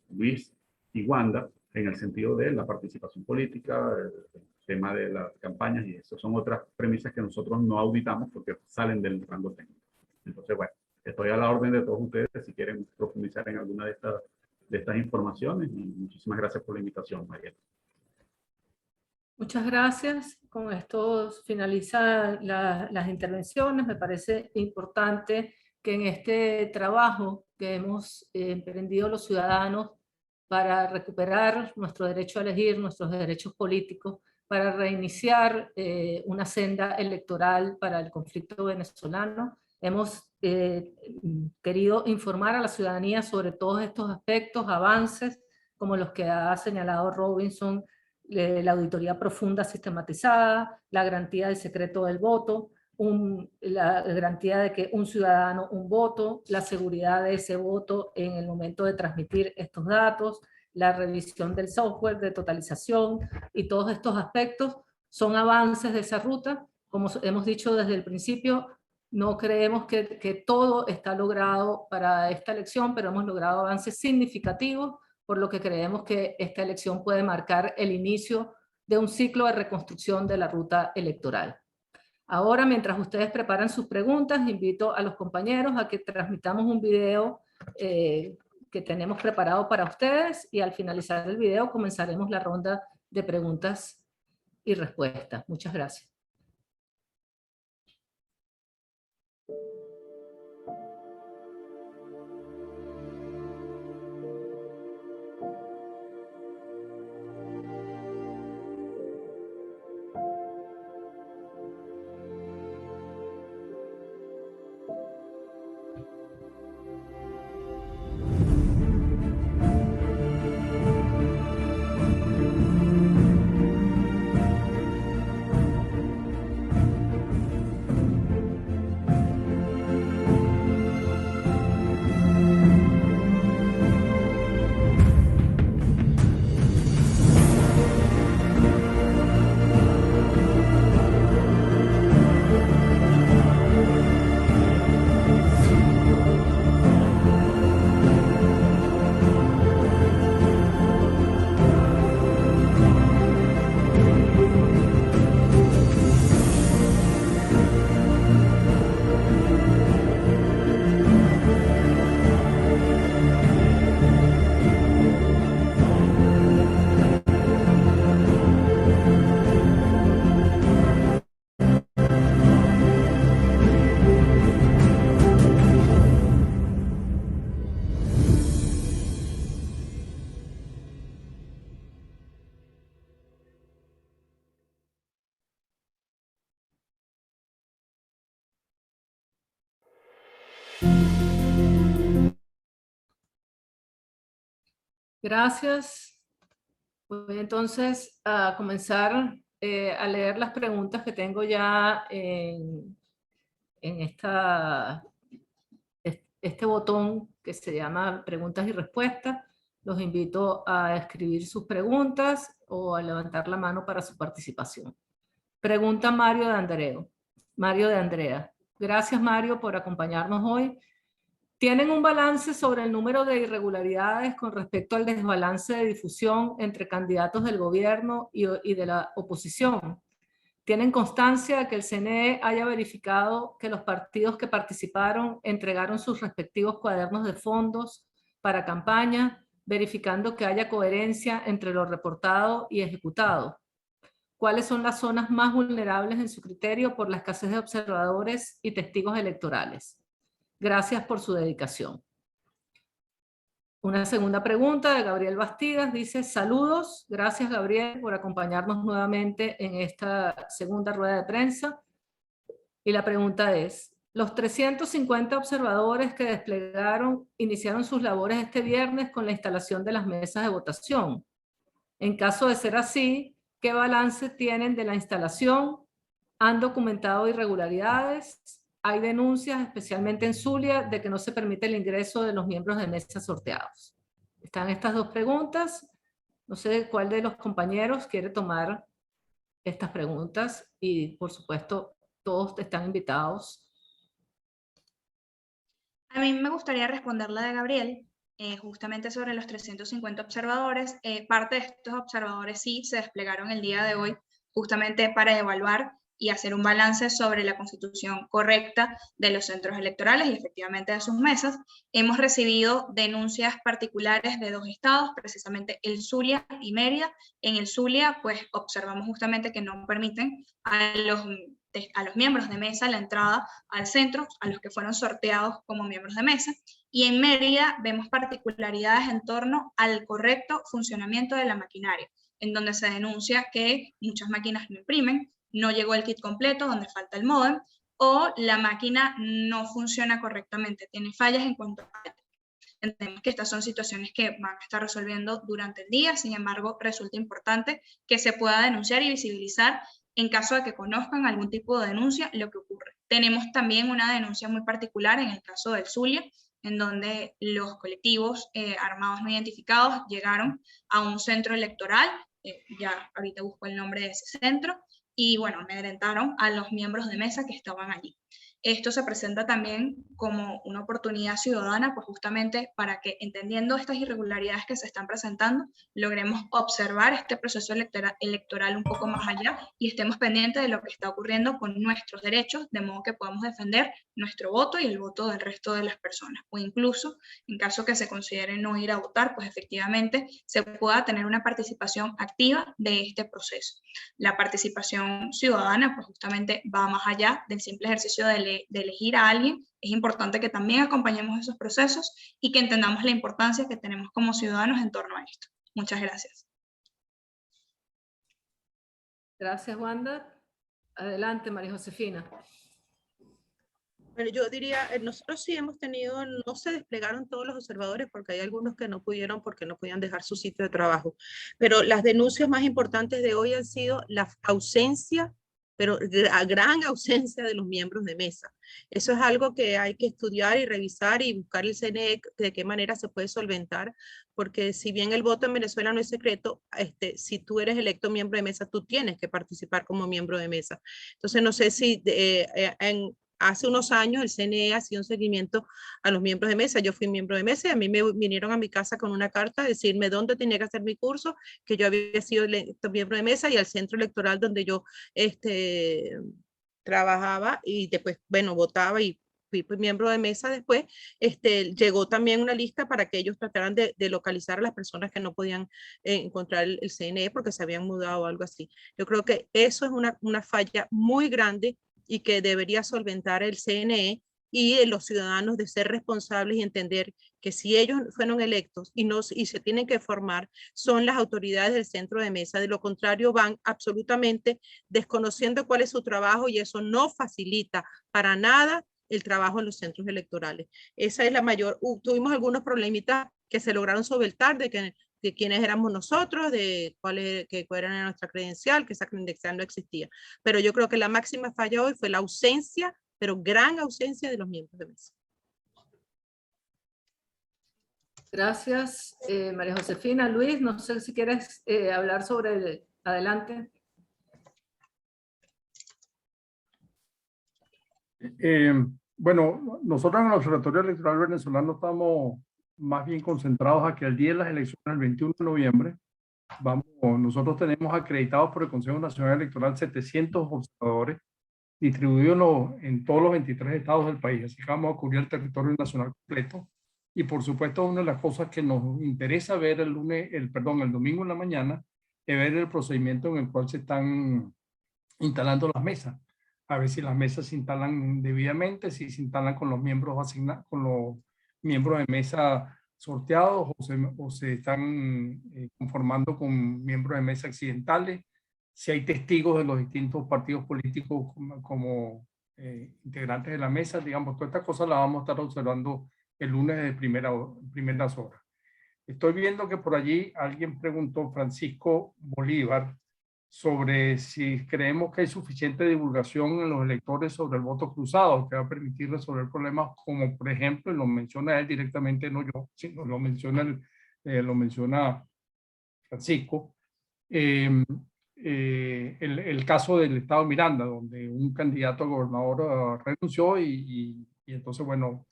Luis y Wanda en el sentido de la participación política, el tema de las campañas, y eso son otras premisas que nosotros no auditamos porque salen del rango técnico. Entonces, bueno, estoy a la orden de todos ustedes si quieren profundizar en alguna de estas informaciones, y muchísimas gracias por la invitación, Mariela. Muchas gracias. Con esto finalizan las intervenciones. Me parece importante que en este trabajo que hemos emprendido los ciudadanos para recuperar nuestro derecho a elegir, nuestros derechos políticos, para reiniciar una senda electoral para el conflicto venezolano, Hemos querido informar a la ciudadanía sobre todos estos aspectos, avances, como los que ha señalado Robinson, la auditoría profunda sistematizada, la garantía del secreto del voto, la garantía de que un ciudadano un voto, la seguridad de ese voto en el momento de transmitir estos datos, la revisión del software de totalización, y todos estos aspectos son avances de esa ruta. Como hemos dicho desde el principio, no creemos que todo está logrado para esta elección, pero hemos logrado avances significativos, por lo que creemos que esta elección puede marcar el inicio de un ciclo de reconstrucción de la ruta electoral. Ahora, mientras ustedes preparan sus preguntas, invito a los compañeros a que transmitamos un video que tenemos preparado para ustedes, y al finalizar el video comenzaremos la ronda de preguntas y respuestas. Muchas gracias. Gracias. Voy entonces a comenzar a leer las preguntas que tengo ya en este botón que se llama preguntas y respuestas. Los invito a escribir sus preguntas o a levantar la mano para su participación. Pregunta Mario de Andrea. Gracias, Mario, por acompañarnos hoy. ¿Tienen un balance sobre el número de irregularidades con respecto al desbalance de difusión entre candidatos del gobierno y de la oposición? ¿Tienen constancia de que el CNE haya verificado que los partidos que participaron entregaron sus respectivos cuadernos de fondos para campaña, verificando que haya coherencia entre lo reportado y ejecutado? ¿Cuáles son las zonas más vulnerables en su criterio por la escasez de observadores y testigos electorales? Gracias por su dedicación. Una segunda pregunta de Gabriel Bastidas, dice: saludos, gracias Gabriel por acompañarnos nuevamente en esta segunda rueda de prensa. Y la pregunta es: los 350 observadores que desplegaron iniciaron sus labores este viernes con la instalación de las mesas de votación. En caso de ser así, ¿qué balance tienen de la instalación? ¿Han documentado irregularidades? Hay denuncias, especialmente en Zulia, de que no se permite el ingreso de los miembros de mesa sorteados. Están estas dos preguntas. No sé cuál de los compañeros quiere tomar estas preguntas, y por supuesto todos están invitados. A mí me gustaría responder la de Gabriel, justamente sobre los 350 observadores. Parte de estos observadores sí se desplegaron el día de hoy justamente para evaluar y hacer un balance sobre la constitución correcta de los centros electorales y efectivamente de sus mesas. Hemos recibido denuncias particulares de dos estados, precisamente el Zulia y Mérida. En el Zulia, pues observamos justamente que no permiten a los miembros de mesa la entrada al centro, a los que fueron sorteados como miembros de mesa. Y en Mérida vemos particularidades en torno al correcto funcionamiento de la maquinaria, en donde se denuncia que muchas máquinas no imprimen, no llegó el kit completo, donde falta el módem, o la máquina no funciona correctamente, tiene fallas en cuanto a... Entendemos que estas son situaciones que van a estar resolviendo durante el día, sin embargo, resulta importante que se pueda denunciar y visibilizar en caso de que conozcan algún tipo de denuncia lo que ocurre. Tenemos también una denuncia muy particular en el caso del Zulia, en donde los colectivos armados no identificados llegaron a un centro electoral, ya ahorita busco el nombre de ese centro, y bueno, amedrentaron a los miembros de mesa que estaban allí. Esto se presenta también como una oportunidad ciudadana, pues justamente para que, entendiendo estas irregularidades que se están presentando, logremos observar este proceso electoral un poco más allá y estemos pendientes de lo que está ocurriendo con nuestros derechos, de modo que podamos defender nuestro voto y el voto del resto de las personas. O incluso, en caso que se considere no ir a votar, pues efectivamente se pueda tener una participación activa de este proceso. La participación ciudadana, pues justamente va más allá del simple ejercicio de elegir a alguien. Es importante que también acompañemos esos procesos y que entendamos la importancia que tenemos como ciudadanos en torno a esto. Muchas gracias. Gracias, Wanda. Adelante, María Josefina. Bueno, yo diría, nosotros sí hemos tenido, no se desplegaron todos los observadores porque hay algunos que no pudieron porque no podían dejar su sitio de trabajo, pero las denuncias más importantes de hoy han sido la ausencia, pero la gran ausencia de los miembros de mesa. Eso es algo que hay que estudiar y revisar y buscar el CNE de qué manera se puede solventar, porque si bien el voto en Venezuela no es secreto, si tú eres electo miembro de mesa, tú tienes que participar como miembro de mesa. Entonces no sé si hace unos años el CNE hacía un seguimiento a los miembros de mesa. Yo fui miembro de mesa y a mí me vinieron a mi casa con una carta a decirme dónde tenía que hacer mi curso, que yo había sido miembro de mesa y al centro electoral donde yo trabajaba y después, bueno, votaba y fui miembro de mesa después, llegó también una lista para que ellos trataran de localizar a las personas que no podían encontrar el CNE porque se habían mudado o algo así. Yo creo que eso es una falla muy grande y que debería solventar el CNE y los ciudadanos de ser responsables y entender que si ellos fueron electos y se tienen que formar, son las autoridades del centro de mesa. De lo contrario, van absolutamente desconociendo cuál es su trabajo y eso no facilita para nada el trabajo en los centros electorales. Esa es la mayor. Tuvimos algunos problemitas que se lograron solventar de quiénes éramos nosotros, de cuál era nuestra credencial, que esa credencial no existía. Pero yo creo que la máxima falla hoy fue la ausencia, pero gran ausencia de los miembros de mesa. Gracias, María Josefina. Luis, no sé si quieres hablar sobre adelante. Bueno, nosotros en el Observatorio Electoral Venezolano estamos más bien concentrados a que el día de las elecciones, el 21 de noviembre, nosotros tenemos acreditados por el Consejo Nacional Electoral 700 observadores distribuidos en todos los 23 estados del país, así que vamos a cubrir el territorio nacional completo. Y por supuesto, una de las cosas que nos interesa ver el domingo en la mañana, es ver el procedimiento en el cual se están instalando las mesas. A ver si las mesas se instalan debidamente, si se instalan con los miembros asignados, con los miembros de mesa sorteados o se están conformando con miembros de mesa accidentales, si hay testigos de los distintos partidos políticos como integrantes de la mesa, digamos, todas estas cosas las vamos a estar observando el lunes de primeras horas. Estoy viendo que por allí alguien preguntó, Francisco Bolívar, sobre si creemos que hay suficiente divulgación en los electores sobre el voto cruzado, que va a permitir resolver problemas como, por ejemplo, y lo menciona él directamente, no yo, sino lo menciona Francisco, el caso del estado de Miranda, donde un candidato a gobernador renunció y entonces, bueno,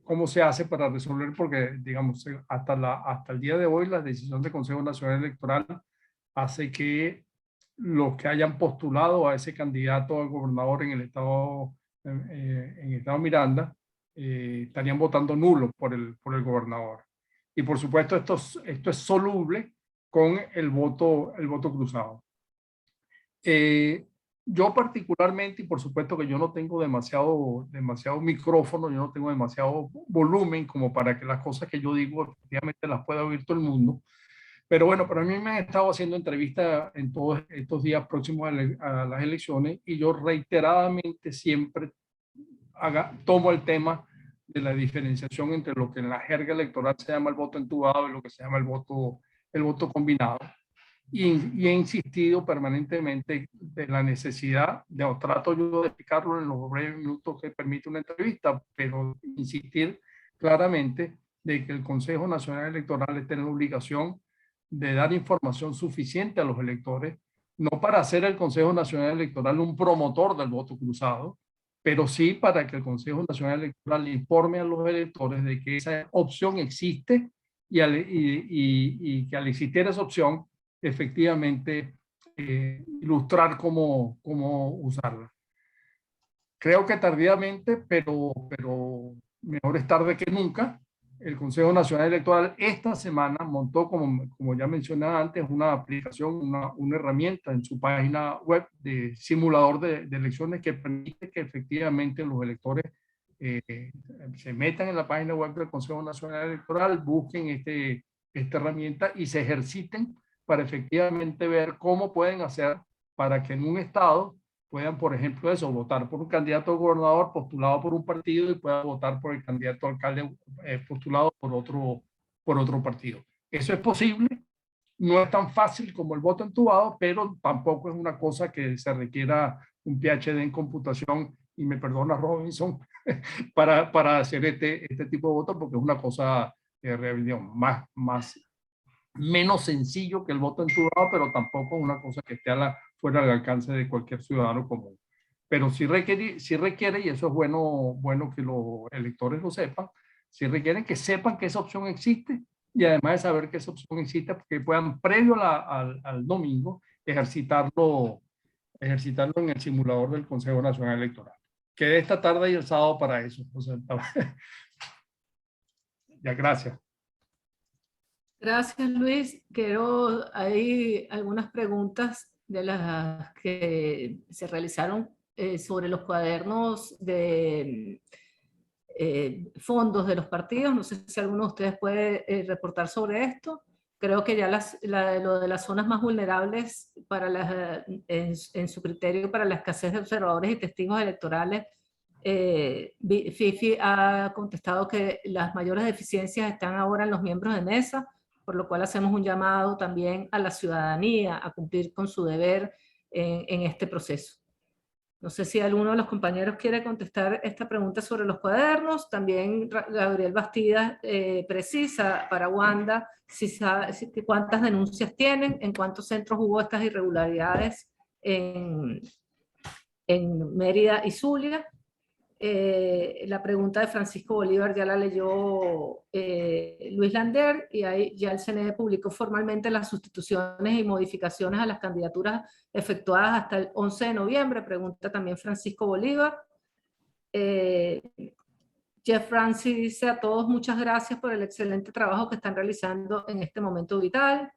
¿cómo se hace para resolver? Porque, digamos, hasta el día de hoy la decisión del Consejo Nacional Electoral hace que los que hayan postulado a ese candidato a gobernador en el estado Miranda estarían votando nulo por el gobernador. Y por supuesto esto es soluble con el voto cruzado. Yo particularmente, y por supuesto que yo no tengo demasiado micrófono, yo no tengo demasiado volumen como para que las cosas que yo digo efectivamente las pueda oír todo el mundo, Pero bueno, para mí me han estado haciendo entrevistas en todos estos días próximos a las elecciones y yo reiteradamente siempre tomo el tema de la diferenciación entre lo que en la jerga electoral se llama el voto entubado y lo que se llama el voto combinado. Y he insistido permanentemente de la necesidad, trato yo de explicarlo en los breves minutos que permite una entrevista, pero insistir claramente de que el Consejo Nacional Electoral tiene la obligación de dar información suficiente a los electores, no para hacer el Consejo Nacional Electoral un promotor del voto cruzado, pero sí para que el Consejo Nacional Electoral informe a los electores de que esa opción existe y que al existir esa opción, efectivamente, ilustrar cómo usarla. Creo que tardíamente, pero mejor es tarde que nunca. El Consejo Nacional Electoral esta semana montó, como ya mencioné antes, una aplicación, una herramienta en su página web de simulador de elecciones que permite que efectivamente los electores se metan en la página web del Consejo Nacional Electoral, busquen esta herramienta y se ejerciten para efectivamente ver cómo pueden hacer para que en un estado puedan, por ejemplo, votar por un candidato a gobernador postulado por un partido y puedan votar por el candidato a alcalde postulado por otro partido. Eso es posible, no es tan fácil como el voto entubado, pero tampoco es una cosa que se requiera un PhD en computación, y me perdona Robinson, para hacer este tipo de voto, porque es una cosa menos sencillo que el voto entubado, pero tampoco es una cosa que esté fuera del alcance de cualquier ciudadano común. Pero sí requiere, y eso es bueno que los electores lo sepan, sí requieren que sepan que esa opción existe, y además de saber que esa opción existe, que puedan, previo al domingo, ejercitarlo en el simulador del Consejo Nacional Electoral. Quedé esta tarde y el sábado para eso. O sea, ya, gracias. Gracias, Luis. Hay algunas preguntas de las que se realizaron sobre los cuadernos de fondos de los partidos. No sé si alguno de ustedes puede reportar sobre esto. Creo que ya lo de las zonas más vulnerables en su criterio para la escasez de observadores y testigos electorales, FIFI ha contestado que las mayores deficiencias están ahora en los miembros de mesa, por lo cual hacemos un llamado también a la ciudadanía a cumplir con su deber en este proceso. No sé si alguno de los compañeros quiere contestar esta pregunta sobre los cuadernos. También Gabriel Bastidas precisa para Wanda cuántas denuncias tienen, en cuántos centros hubo estas irregularidades en Mérida y Zulia. La pregunta de Francisco Bolívar ya la leyó Luis Lander, y ahí ya el CNE publicó formalmente las sustituciones y modificaciones a las candidaturas efectuadas hasta el 11 de noviembre. Pregunta también Francisco Bolívar. Jeff Francis dice: a todos muchas gracias por el excelente trabajo que están realizando en este momento vital.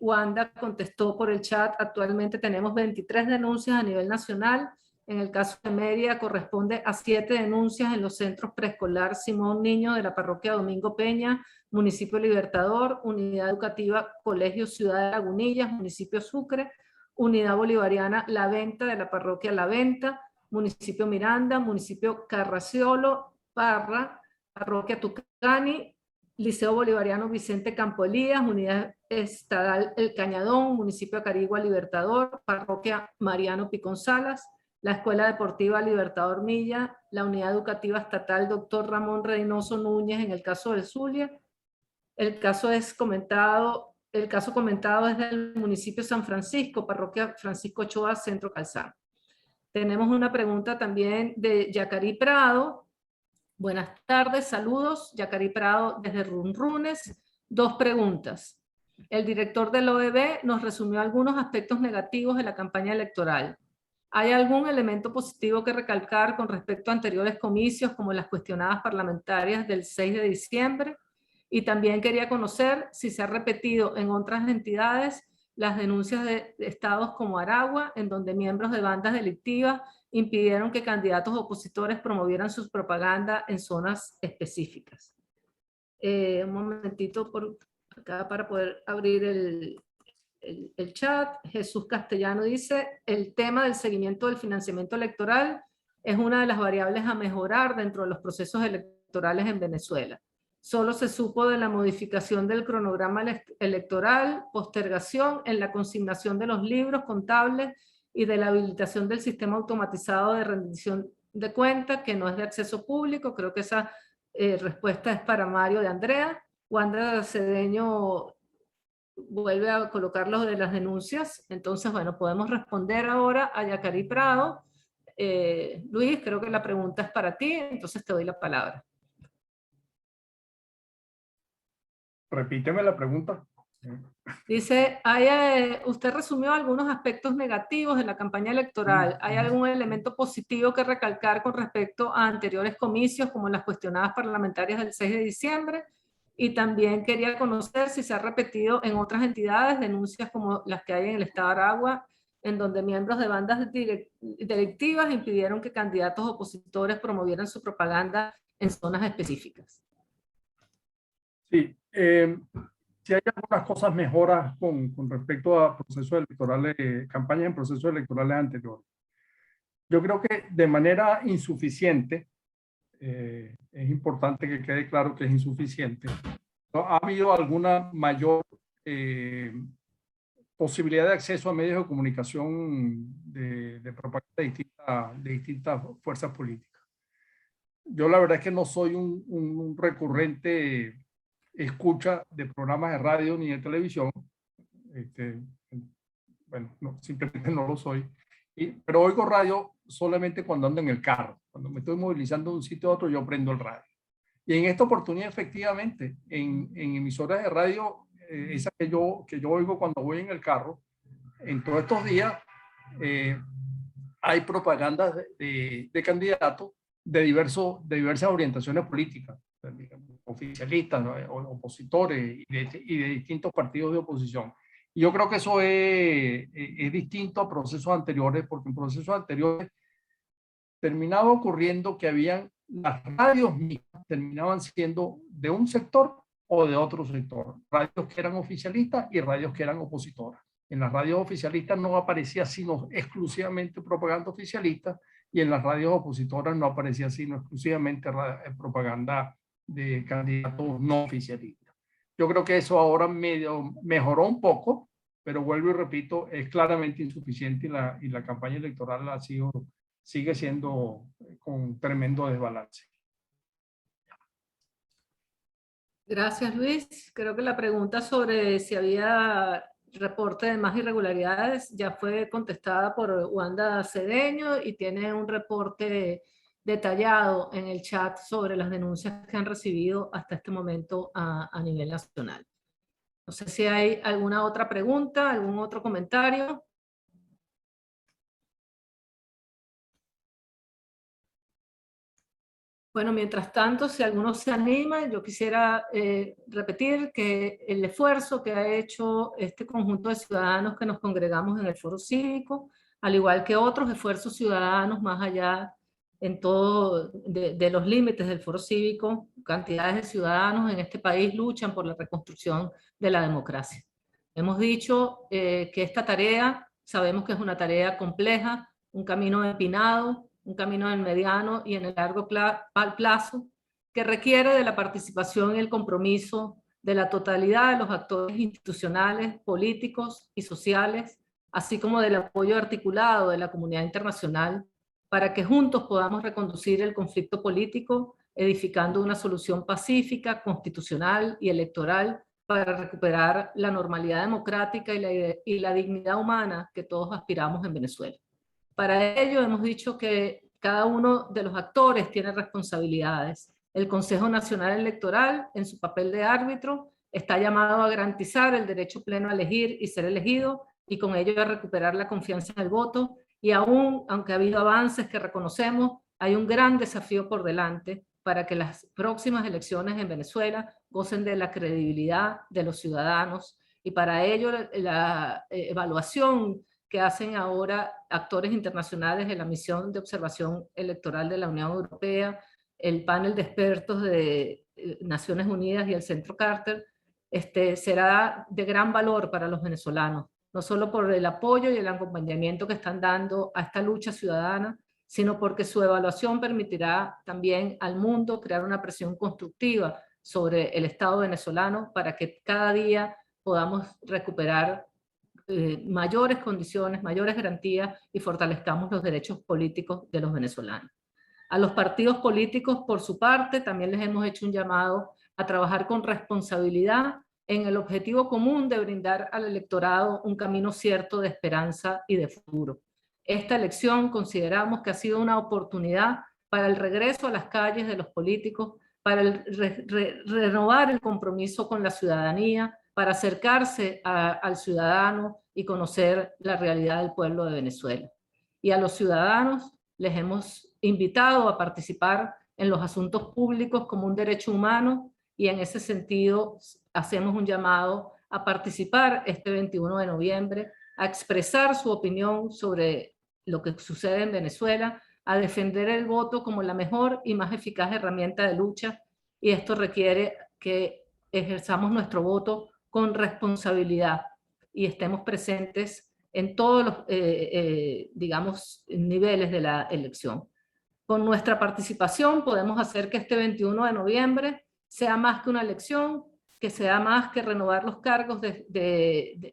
Wanda contestó por el chat: actualmente tenemos 23 denuncias a nivel nacional. En el caso de Mérida corresponde a 7 denuncias en los centros preescolar Simón Niño de la parroquia Domingo Peña, municipio Libertador, unidad educativa Colegio Ciudad de Lagunillas, municipio Sucre, unidad bolivariana La Venta de la parroquia La Venta, municipio Miranda, municipio Carraciolo, Parra, parroquia Tucani, Liceo Bolivariano Vicente Campo Elías, unidad estatal El Cañadón, municipio Acarigua Libertador, parroquia Mariano Picón Salas, la Escuela Deportiva Libertador Milla, la Unidad Educativa Estatal Dr. Ramón Reynoso Núñez en el caso de Zulia. El caso comentado es del municipio San Francisco, parroquia Francisco Ochoa, Centro Calzán. Tenemos una pregunta también de Yacarí Prado. Buenas tardes, saludos. Yacarí Prado desde Runrunes. 2 preguntas. El director del OEB nos resumió algunos aspectos negativos de la campaña electoral. ¿Hay algún elemento positivo que recalcar con respecto a anteriores comicios, como las cuestionadas parlamentarias del 6 de diciembre? Y también quería conocer si se ha repetido en otras entidades las denuncias de estados como Aragua, en donde miembros de bandas delictivas impidieron que candidatos opositores promovieran su propaganda en zonas específicas. Un momentito, acá para poder abrir el chat. Jesús Castellano dice, el tema del seguimiento del financiamiento electoral es una de las variables a mejorar dentro de los procesos electorales en Venezuela. Solo se supo de la modificación del cronograma electoral, postergación en la consignación de los libros contables y de la habilitación del sistema automatizado de rendición de cuentas, que no es de acceso público. Creo que esa respuesta es para Mario de Andrea. Wanda Cedeño vuelve a colocar lo de las denuncias. Entonces, bueno, podemos responder ahora a Yacari Prado. Luis, creo que la pregunta es para ti, entonces te doy la palabra. Repíteme la pregunta. Dice, usted resumió algunos aspectos negativos de la campaña electoral. ¿Hay algún elemento positivo que recalcar con respecto a anteriores comicios, como las cuestionadas parlamentarias del 6 de diciembre? Y también quería conocer si se ha repetido en otras entidades denuncias como las que hay en el estado de Aragua, en donde miembros de bandas delictivas impidieron que candidatos opositores promovieran su propaganda en zonas específicas. Sí, si hay algunas cosas mejoras con respecto a procesos electorales, campañas en procesos electorales anteriores. Yo creo que de manera insuficiente, es importante que quede claro que es insuficiente, ¿no? Ha habido alguna mayor posibilidad de acceso a medios de comunicación de propaganda de distintas fuerzas políticas. Yo la verdad es que no soy un recurrente escucha de programas de radio ni de televisión. Bueno, no, simplemente no lo soy. Pero oigo radio solamente cuando ando en el carro. Cuando me estoy movilizando de un sitio a otro, yo prendo el radio. Y en esta oportunidad, efectivamente, en emisoras de radio, esa que yo oigo cuando voy en el carro, en todos estos días hay propagandas de candidatos de diversas orientaciones políticas, oficialistas, ¿no? Opositores y de distintos partidos de oposición. Y yo creo que eso es distinto a procesos anteriores, porque en procesos anteriores terminaba ocurriendo que habían las radios mismas, terminaban siendo de un sector o de otro sector. Radios que eran oficialistas y radios que eran opositoras. En las radios oficialistas no aparecía sino exclusivamente propaganda oficialista y en las radios opositoras no aparecía sino exclusivamente propaganda de candidatos no oficialistas. Yo creo que eso ahora mejoró un poco, pero vuelvo y repito, es claramente insuficiente y la campaña electoral sigue siendo con tremendo desbalance. Gracias, Luis. Creo que la pregunta sobre si había reporte de más irregularidades ya fue contestada por Wanda Cedeño y tiene un reporte detallado en el chat sobre las denuncias que han recibido hasta este momento a nivel nacional. No sé si hay alguna otra pregunta, algún otro comentario. Bueno, mientras tanto, si alguno se anima, yo quisiera repetir que el esfuerzo que ha hecho este conjunto de ciudadanos que nos congregamos en el Foro Cívico, al igual que otros esfuerzos ciudadanos más allá en todo de los límites del Foro Cívico, cantidades de ciudadanos en este país luchan por la reconstrucción de la democracia. Hemos dicho que esta tarea, sabemos que es una tarea compleja, un camino empinado, un camino en el mediano y en el largo plazo, que requiere de la participación y el compromiso de la totalidad de los actores institucionales, políticos y sociales, así como del apoyo articulado de la comunidad internacional, para que juntos podamos reconducir el conflicto político, edificando una solución pacífica, constitucional y electoral para recuperar la normalidad democrática y la dignidad humana que todos aspiramos en Venezuela. Para ello hemos dicho que cada uno de los actores tiene responsabilidades. El Consejo Nacional Electoral, en su papel de árbitro, está llamado a garantizar el derecho pleno a elegir y ser elegido, y con ello a recuperar la confianza en el voto. Y aún, aunque ha habido avances que reconocemos, hay un gran desafío por delante para que las próximas elecciones en Venezuela gocen de la credibilidad de los ciudadanos, y para ello la evaluación que hacen ahora actores internacionales de la Misión de Observación Electoral de la Unión Europea, el panel de expertos de Naciones Unidas y el Centro Carter, será de gran valor para los venezolanos, no solo por el apoyo y el acompañamiento que están dando a esta lucha ciudadana, sino porque su evaluación permitirá también al mundo crear una presión constructiva sobre el Estado venezolano para que cada día podamos recuperar mayores condiciones, mayores garantías y fortalezcamos los derechos políticos de los venezolanos. A los partidos políticos, por su parte, también les hemos hecho un llamado a trabajar con responsabilidad en el objetivo común de brindar al electorado un camino cierto de esperanza y de futuro. Esta elección consideramos que ha sido una oportunidad para el regreso a las calles de los políticos, para renovar el compromiso con la ciudadanía, para acercarse al ciudadano y conocer la realidad del pueblo de Venezuela. Y a los ciudadanos les hemos invitado a participar en los asuntos públicos como un derecho humano, y en ese sentido hacemos un llamado a participar este 21 de noviembre, a expresar su opinión sobre lo que sucede en Venezuela, a defender el voto como la mejor y más eficaz herramienta de lucha, y esto requiere que ejerzamos nuestro voto con responsabilidad y estemos presentes en todos los, digamos, niveles de la elección. Con nuestra participación podemos hacer que este 21 de noviembre sea más que una elección, que sea más que renovar los cargos de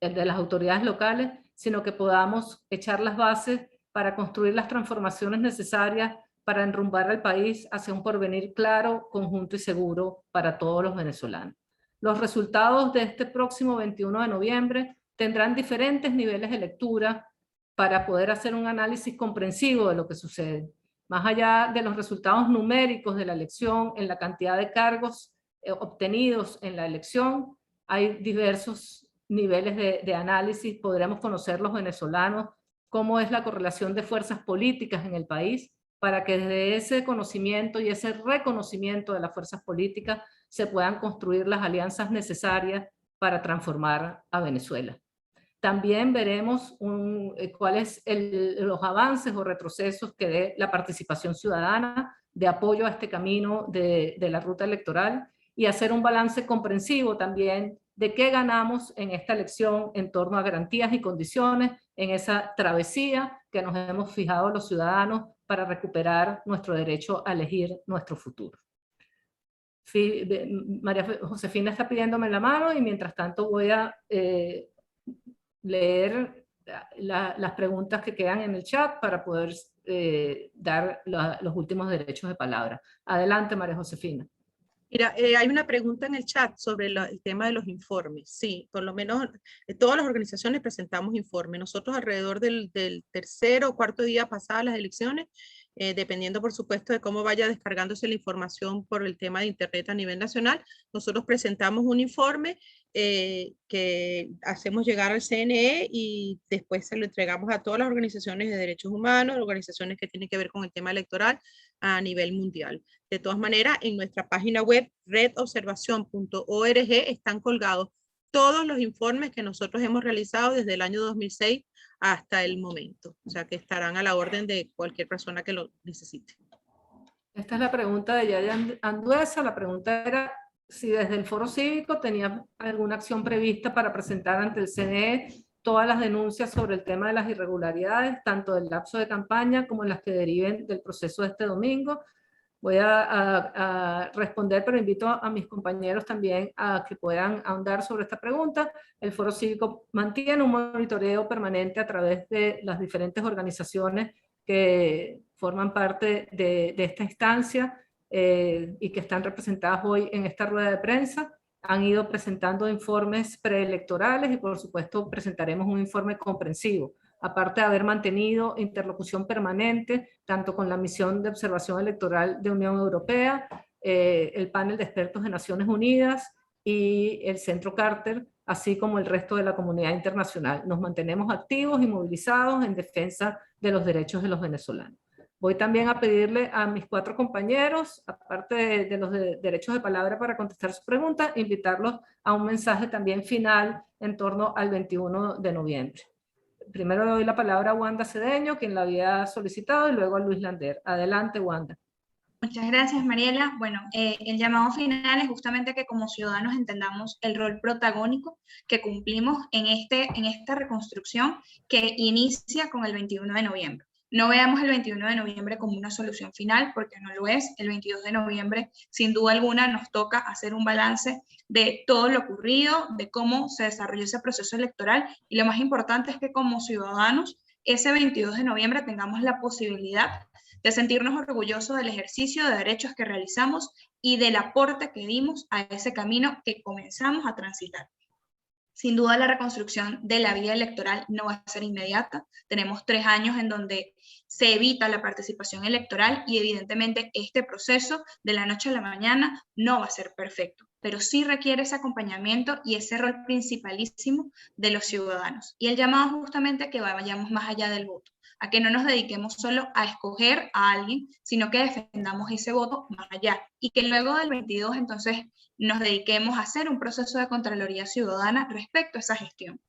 las autoridades locales, sino que podamos echar las bases para construir las transformaciones necesarias para enrumbar al país hacia un porvenir claro, conjunto y seguro para todos los venezolanos. Los resultados de este próximo 21 de noviembre tendrán diferentes niveles de lectura para poder hacer un análisis comprensivo de lo que sucede. Más allá de los resultados numéricos de la elección, en la cantidad de cargos obtenidos en la elección, hay diversos niveles de análisis. Podremos conocer los venezolanos cómo es la correlación de fuerzas políticas en el país, para que desde ese conocimiento y ese reconocimiento de las fuerzas políticas se puedan construir las alianzas necesarias para transformar a Venezuela. También veremos cuáles los avances o retrocesos que dé la participación ciudadana de apoyo a este camino de la ruta electoral, y hacer un balance comprensivo también de qué ganamos en esta elección en torno a garantías y condiciones en esa travesía que nos hemos fijado los ciudadanos para recuperar nuestro derecho a elegir nuestro futuro. María Josefina está pidiéndome la mano, y mientras tanto voy a leer las preguntas que quedan en el chat para poder dar los últimos derechos de palabra. Adelante, María Josefina. Mira, hay una pregunta en el chat sobre el tema de los informes. Sí, por lo menos todas las organizaciones presentamos informes. Nosotros alrededor del tercer o cuarto día pasadas las elecciones, dependiendo por supuesto de cómo vaya descargándose la información por el tema de internet a nivel nacional, nosotros presentamos un informe que hacemos llegar al CNE, y después se lo entregamos a todas las organizaciones de derechos humanos, organizaciones que tienen que ver con el tema electoral a nivel mundial. De todas maneras, en nuestra página web redobservación.org están colgados todos los informes que nosotros hemos realizado desde el año 2006 hasta el momento. O sea, que estarán a la orden de cualquier persona que lo necesite. Esta es la pregunta de Yaya Anduesa. La pregunta era si desde el Foro Cívico tenía alguna acción prevista para presentar ante el CNE todas las denuncias sobre el tema de las irregularidades, tanto del lapso de campaña como las que deriven del proceso de este domingo. Voy a responder, pero invito a mis compañeros también a que puedan ahondar sobre esta pregunta. El Foro Cívico mantiene un monitoreo permanente a través de las diferentes organizaciones que forman parte de esta instancia y que están representadas hoy en esta rueda de prensa. Han ido presentando informes preelectorales y por supuesto presentaremos un informe comprensivo, aparte de haber mantenido interlocución permanente tanto con la Misión de Observación Electoral de Unión Europea, el panel de expertos de Naciones Unidas y el Centro Carter, así como el resto de la comunidad internacional. Nos mantenemos activos y movilizados en defensa de los derechos de los venezolanos. Voy también a pedirle a mis 4 compañeros, aparte de los derechos de palabra para contestar sus preguntas, invitarlos a un mensaje también final en torno al 21 de noviembre. Primero le doy la palabra a Wanda Cedeño, quien la había solicitado, y luego a Luis Lander. Adelante, Wanda. Muchas gracias, Mariela. Bueno, el llamado final es justamente que como ciudadanos entendamos el rol protagónico que cumplimos en esta reconstrucción que inicia con el 21 de noviembre. No veamos el 21 de noviembre como una solución final, porque no lo es. El 22 de noviembre, sin duda alguna, nos toca hacer un balance de todo lo ocurrido, de cómo se desarrolló ese proceso electoral, y lo más importante es que como ciudadanos, ese 22 de noviembre tengamos la posibilidad de sentirnos orgullosos del ejercicio de derechos que realizamos y del aporte que dimos a ese camino que comenzamos a transitar. Sin duda la reconstrucción de la vía electoral no va a ser inmediata. Tenemos 3 años en donde se evita la participación electoral y evidentemente este proceso de la noche a la mañana no va a ser perfecto, pero sí requiere ese acompañamiento y ese rol principalísimo de los ciudadanos. Y el llamado justamente a que vayamos más allá del voto, a que no nos dediquemos solo a escoger a alguien, sino que defendamos ese voto más allá. Y que luego del 22, entonces, nos dediquemos a hacer un proceso de Contraloría Ciudadana respecto a esa gestión.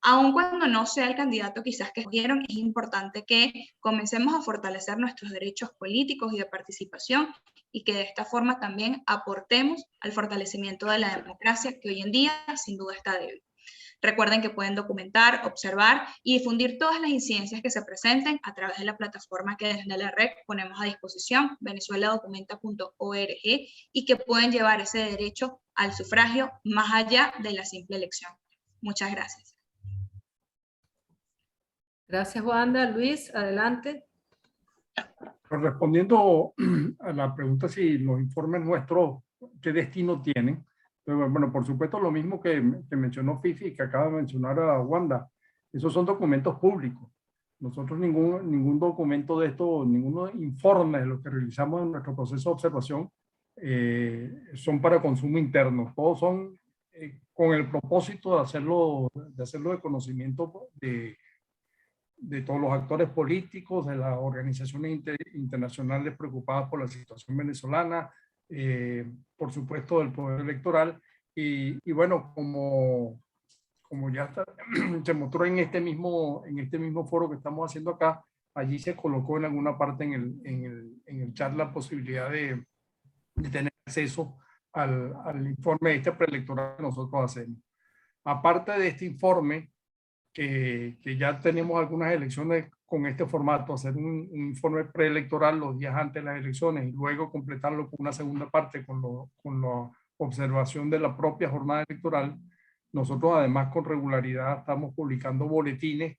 Aun cuando no sea el candidato quizás que escogieron, es importante que comencemos a fortalecer nuestros derechos políticos y de participación y que de esta forma también aportemos al fortalecimiento de la democracia que hoy en día sin duda está débil. Recuerden que pueden documentar, observar y difundir todas las incidencias que se presenten a través de la plataforma que desde la red ponemos a disposición, venezueladocumenta.org, y que pueden llevar ese derecho al sufragio más allá de la simple elección. Muchas gracias. Gracias, Wanda. Luis, adelante. Respondiendo a la pregunta si los informes nuestros, ¿qué destino tienen? Pero, bueno, por supuesto, lo mismo que mencionó Fifi y que acaba de mencionar a Wanda, esos son documentos públicos. Nosotros ningún documento de esto, ningún informe de lo que realizamos en nuestro proceso de observación son para consumo interno. Todos son con el propósito de hacerlo de conocimiento de todos los actores políticos, de las organizaciones internacionales preocupadas por la situación venezolana, por supuesto del poder electoral, y bueno, como ya está, se mostró en este mismo foro que estamos haciendo acá, allí se colocó en alguna parte en el chat la posibilidad de tener acceso al informe este preelectoral que nosotros hacemos. Aparte de este informe, que ya tenemos algunas elecciones con este formato, hacer un informe preelectoral los días antes de las elecciones y luego completarlo con una segunda parte con la observación de la propia jornada electoral. Nosotros además con regularidad estamos publicando boletines,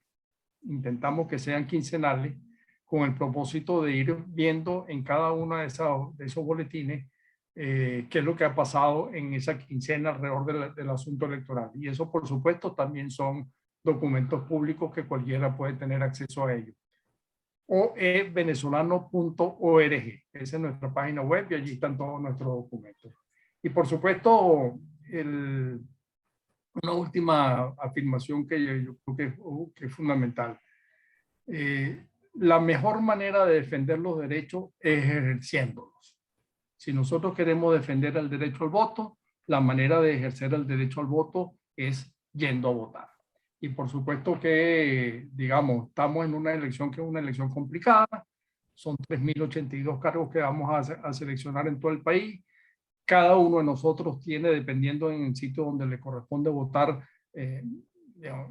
intentamos que sean quincenales, con el propósito de ir viendo en cada uno de esos boletines qué es lo que ha pasado en esa quincena alrededor del asunto electoral. Y eso por supuesto también son documentos públicos que cualquiera puede tener acceso a ellos. O venezolano.org, esa es nuestra página web y allí están todos nuestros documentos. Y por supuesto, una última afirmación que yo creo que es fundamental. La mejor manera de defender los derechos es ejerciéndolos. Si nosotros queremos defender el derecho al voto, la manera de ejercer el derecho al voto es yendo a votar. Y por supuesto que, digamos, estamos en una elección que es una elección complicada. Son 3.082 cargos que vamos a seleccionar en todo el país. Cada uno de nosotros tiene, dependiendo en el sitio donde le corresponde votar,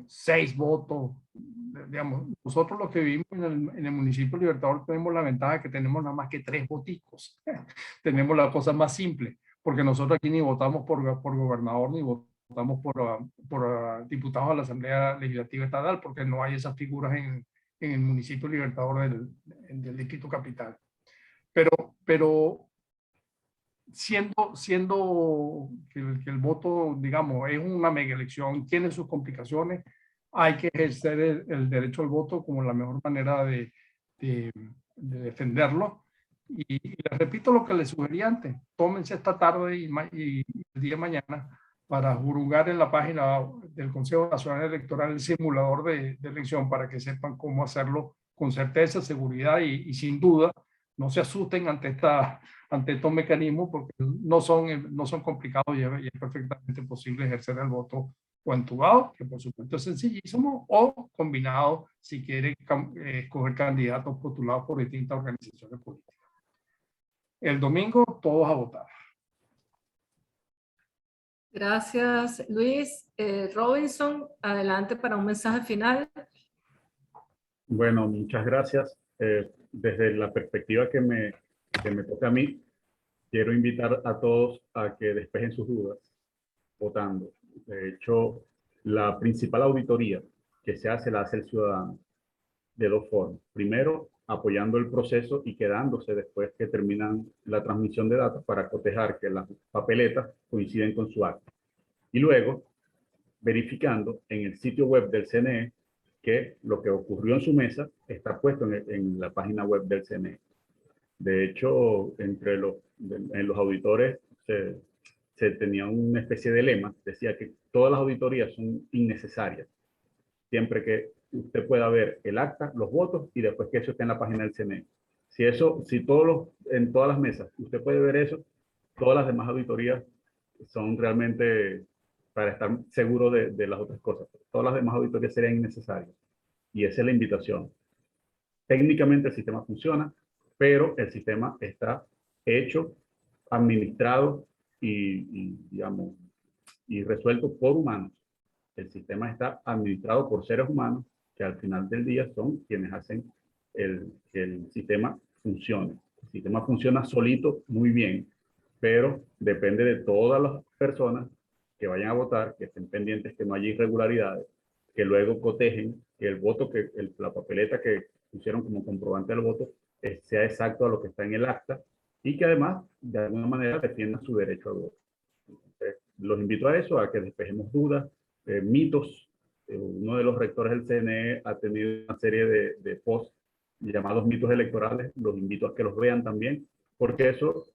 6 votos. Digamos, nosotros los que vivimos en el municipio Libertador tenemos la ventaja de que tenemos nada más que 3 voticos. Tenemos la cosa más simple, porque nosotros aquí ni votamos por gobernador ni votamos por diputados a la Asamblea Legislativa Estatal, porque no hay esas figuras en el municipio Libertador del Distrito Capital. Pero siendo que el voto, digamos, es una mega elección, tiene sus complicaciones, hay que ejercer el derecho al voto como la mejor manera de defenderlo. Y les repito lo que les sugerí antes, tómense esta tarde y el día de mañana para juzgar en la página del Consejo Nacional Electoral el simulador de elección para que sepan cómo hacerlo con certeza, seguridad y sin duda no se asusten ante estos mecanismos porque no son complicados y es perfectamente posible ejercer el voto o entubado, que por supuesto es sencillísimo, o combinado si quieren escoger candidatos postulados por distintas organizaciones políticas. el domingo todos a votar. Gracias, Luis. Robinson, adelante para un mensaje final. Bueno, muchas gracias. Desde la perspectiva que me toca a mí, quiero invitar a todos a que despejen sus dudas votando. De hecho, la principal auditoría que se hace, la hace el ciudadano de dos formas. Primero, apoyando el proceso y quedándose después que terminan la transmisión de datos para cotejar que las papeletas coinciden con su acta. Y luego, verificando en el sitio web del CNE que lo que ocurrió en su mesa está puesto en la página web del CNE. De hecho, en los auditores se tenía una especie de lema, decía que todas las auditorías son innecesarias, siempre que usted pueda ver el acta, los votos y después que eso esté en la página del CNE. En todas las mesas usted puede ver eso, todas las demás auditorías son realmente para estar seguro de las otras cosas. Todas las demás auditorías serían innecesarias. Y esa es la invitación. Técnicamente el sistema funciona, pero el sistema está hecho, administrado digamos, y resuelto por humanos. El sistema está administrado por seres humanos que al final del día son quienes hacen que el sistema funcione. El sistema funciona solito muy bien, pero depende de todas las personas que vayan a votar, que estén pendientes que no haya irregularidades, que luego cotejen que el voto, la papeleta que pusieron como comprobante del voto sea exacto a lo que está en el acta y que además de alguna manera defienda su derecho al voto. Los invito a eso, a que despejemos dudas, mitos. Uno de los rectores del CNE ha tenido una serie de posts llamados mitos electorales. Los invito a que los vean también, porque eso,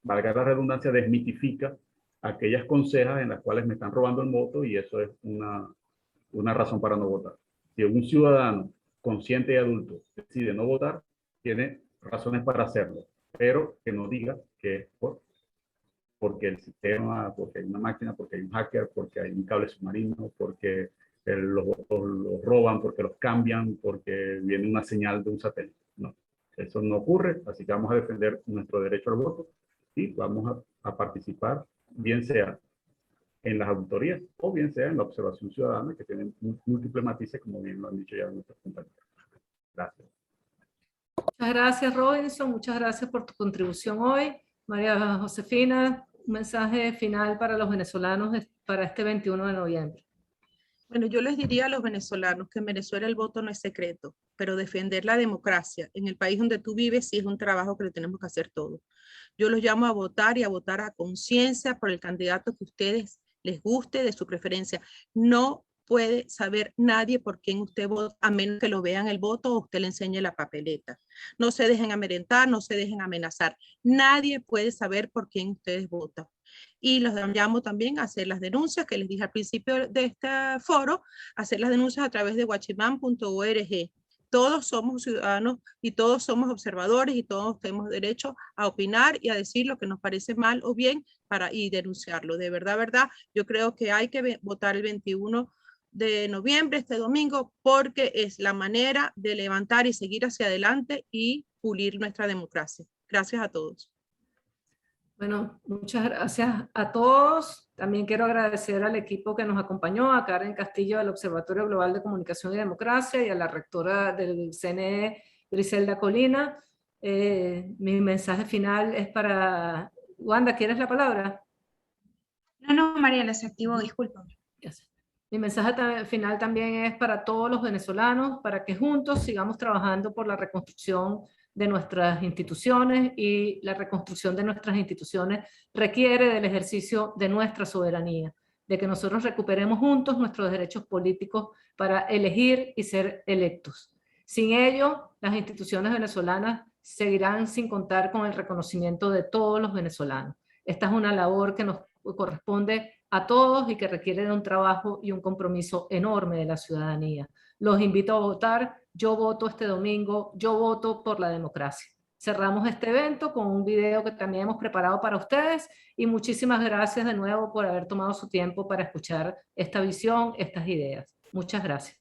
valga la redundancia, desmitifica aquellas consejas en las cuales me están robando el voto y eso es una razón para no votar. Si un ciudadano consciente y adulto decide no votar, tiene razones para hacerlo, pero que no diga que es porque el sistema, porque hay una máquina, porque hay un hacker, porque hay un cable submarino, porque los votos los roban, porque los cambian, porque viene una señal de un satélite. No, eso no ocurre, así que vamos a defender nuestro derecho al voto y vamos a participar, bien sea en las auditorías o bien sea en la observación ciudadana, que tienen múltiples matices, como bien lo han dicho ya nuestros compañeros. Gracias. Muchas gracias, Robinson. Muchas gracias por tu contribución hoy. María Josefina, un mensaje final para los venezolanos para este 21 de noviembre. Bueno, yo les diría a los venezolanos que en Venezuela el voto no es secreto, pero defender la democracia en el país donde tú vives sí es un trabajo que lo tenemos que hacer todos. Yo los llamo a votar y a votar a conciencia por el candidato que a ustedes les guste, de su preferencia. No puede saber nadie por quién usted vota, a menos que lo vean el voto o usted le enseñe la papeleta. No se dejen amedrentar, no se dejen amenazar. Nadie puede saber por quién ustedes votan. Y los llamo también a hacer las denuncias, que les dije al principio de este foro, hacer las denuncias a través de guachimán.org. Todos somos ciudadanos y todos somos observadores y todos tenemos derecho a opinar y a decir lo que nos parece mal o bien y denunciarlo. De verdad, yo creo que hay que votar el 21 de noviembre, este domingo, porque es la manera de levantar y seguir hacia adelante y pulir nuestra democracia. Gracias a todos. Bueno, muchas gracias a todos. También quiero agradecer al equipo que nos acompañó, a Karen Castillo del Observatorio Global de Comunicación y Democracia y a la rectora del CNE, Griselda Colina. Mi mensaje final es para... Wanda, ¿quieres la palabra? No, Mariela, se activó, disculpa. Mi mensaje final también es para todos los venezolanos, para que juntos sigamos trabajando por la reconstrucción de nuestras instituciones, y la reconstrucción de nuestras instituciones requiere del ejercicio de nuestra soberanía, de que nosotros recuperemos juntos nuestros derechos políticos para elegir y ser electos. Sin ello, las instituciones venezolanas seguirán sin contar con el reconocimiento de todos los venezolanos. Esta es una labor que nos corresponde a todos y que requiere de un trabajo y un compromiso enorme de la ciudadanía. Los invito a votar. Yo voto este domingo. Yo voto por la democracia. Cerramos este evento con un video que también hemos preparado para ustedes, y muchísimas gracias de nuevo por haber tomado su tiempo para escuchar esta visión, estas ideas. Muchas gracias.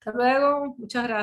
Hasta luego, muchas gracias.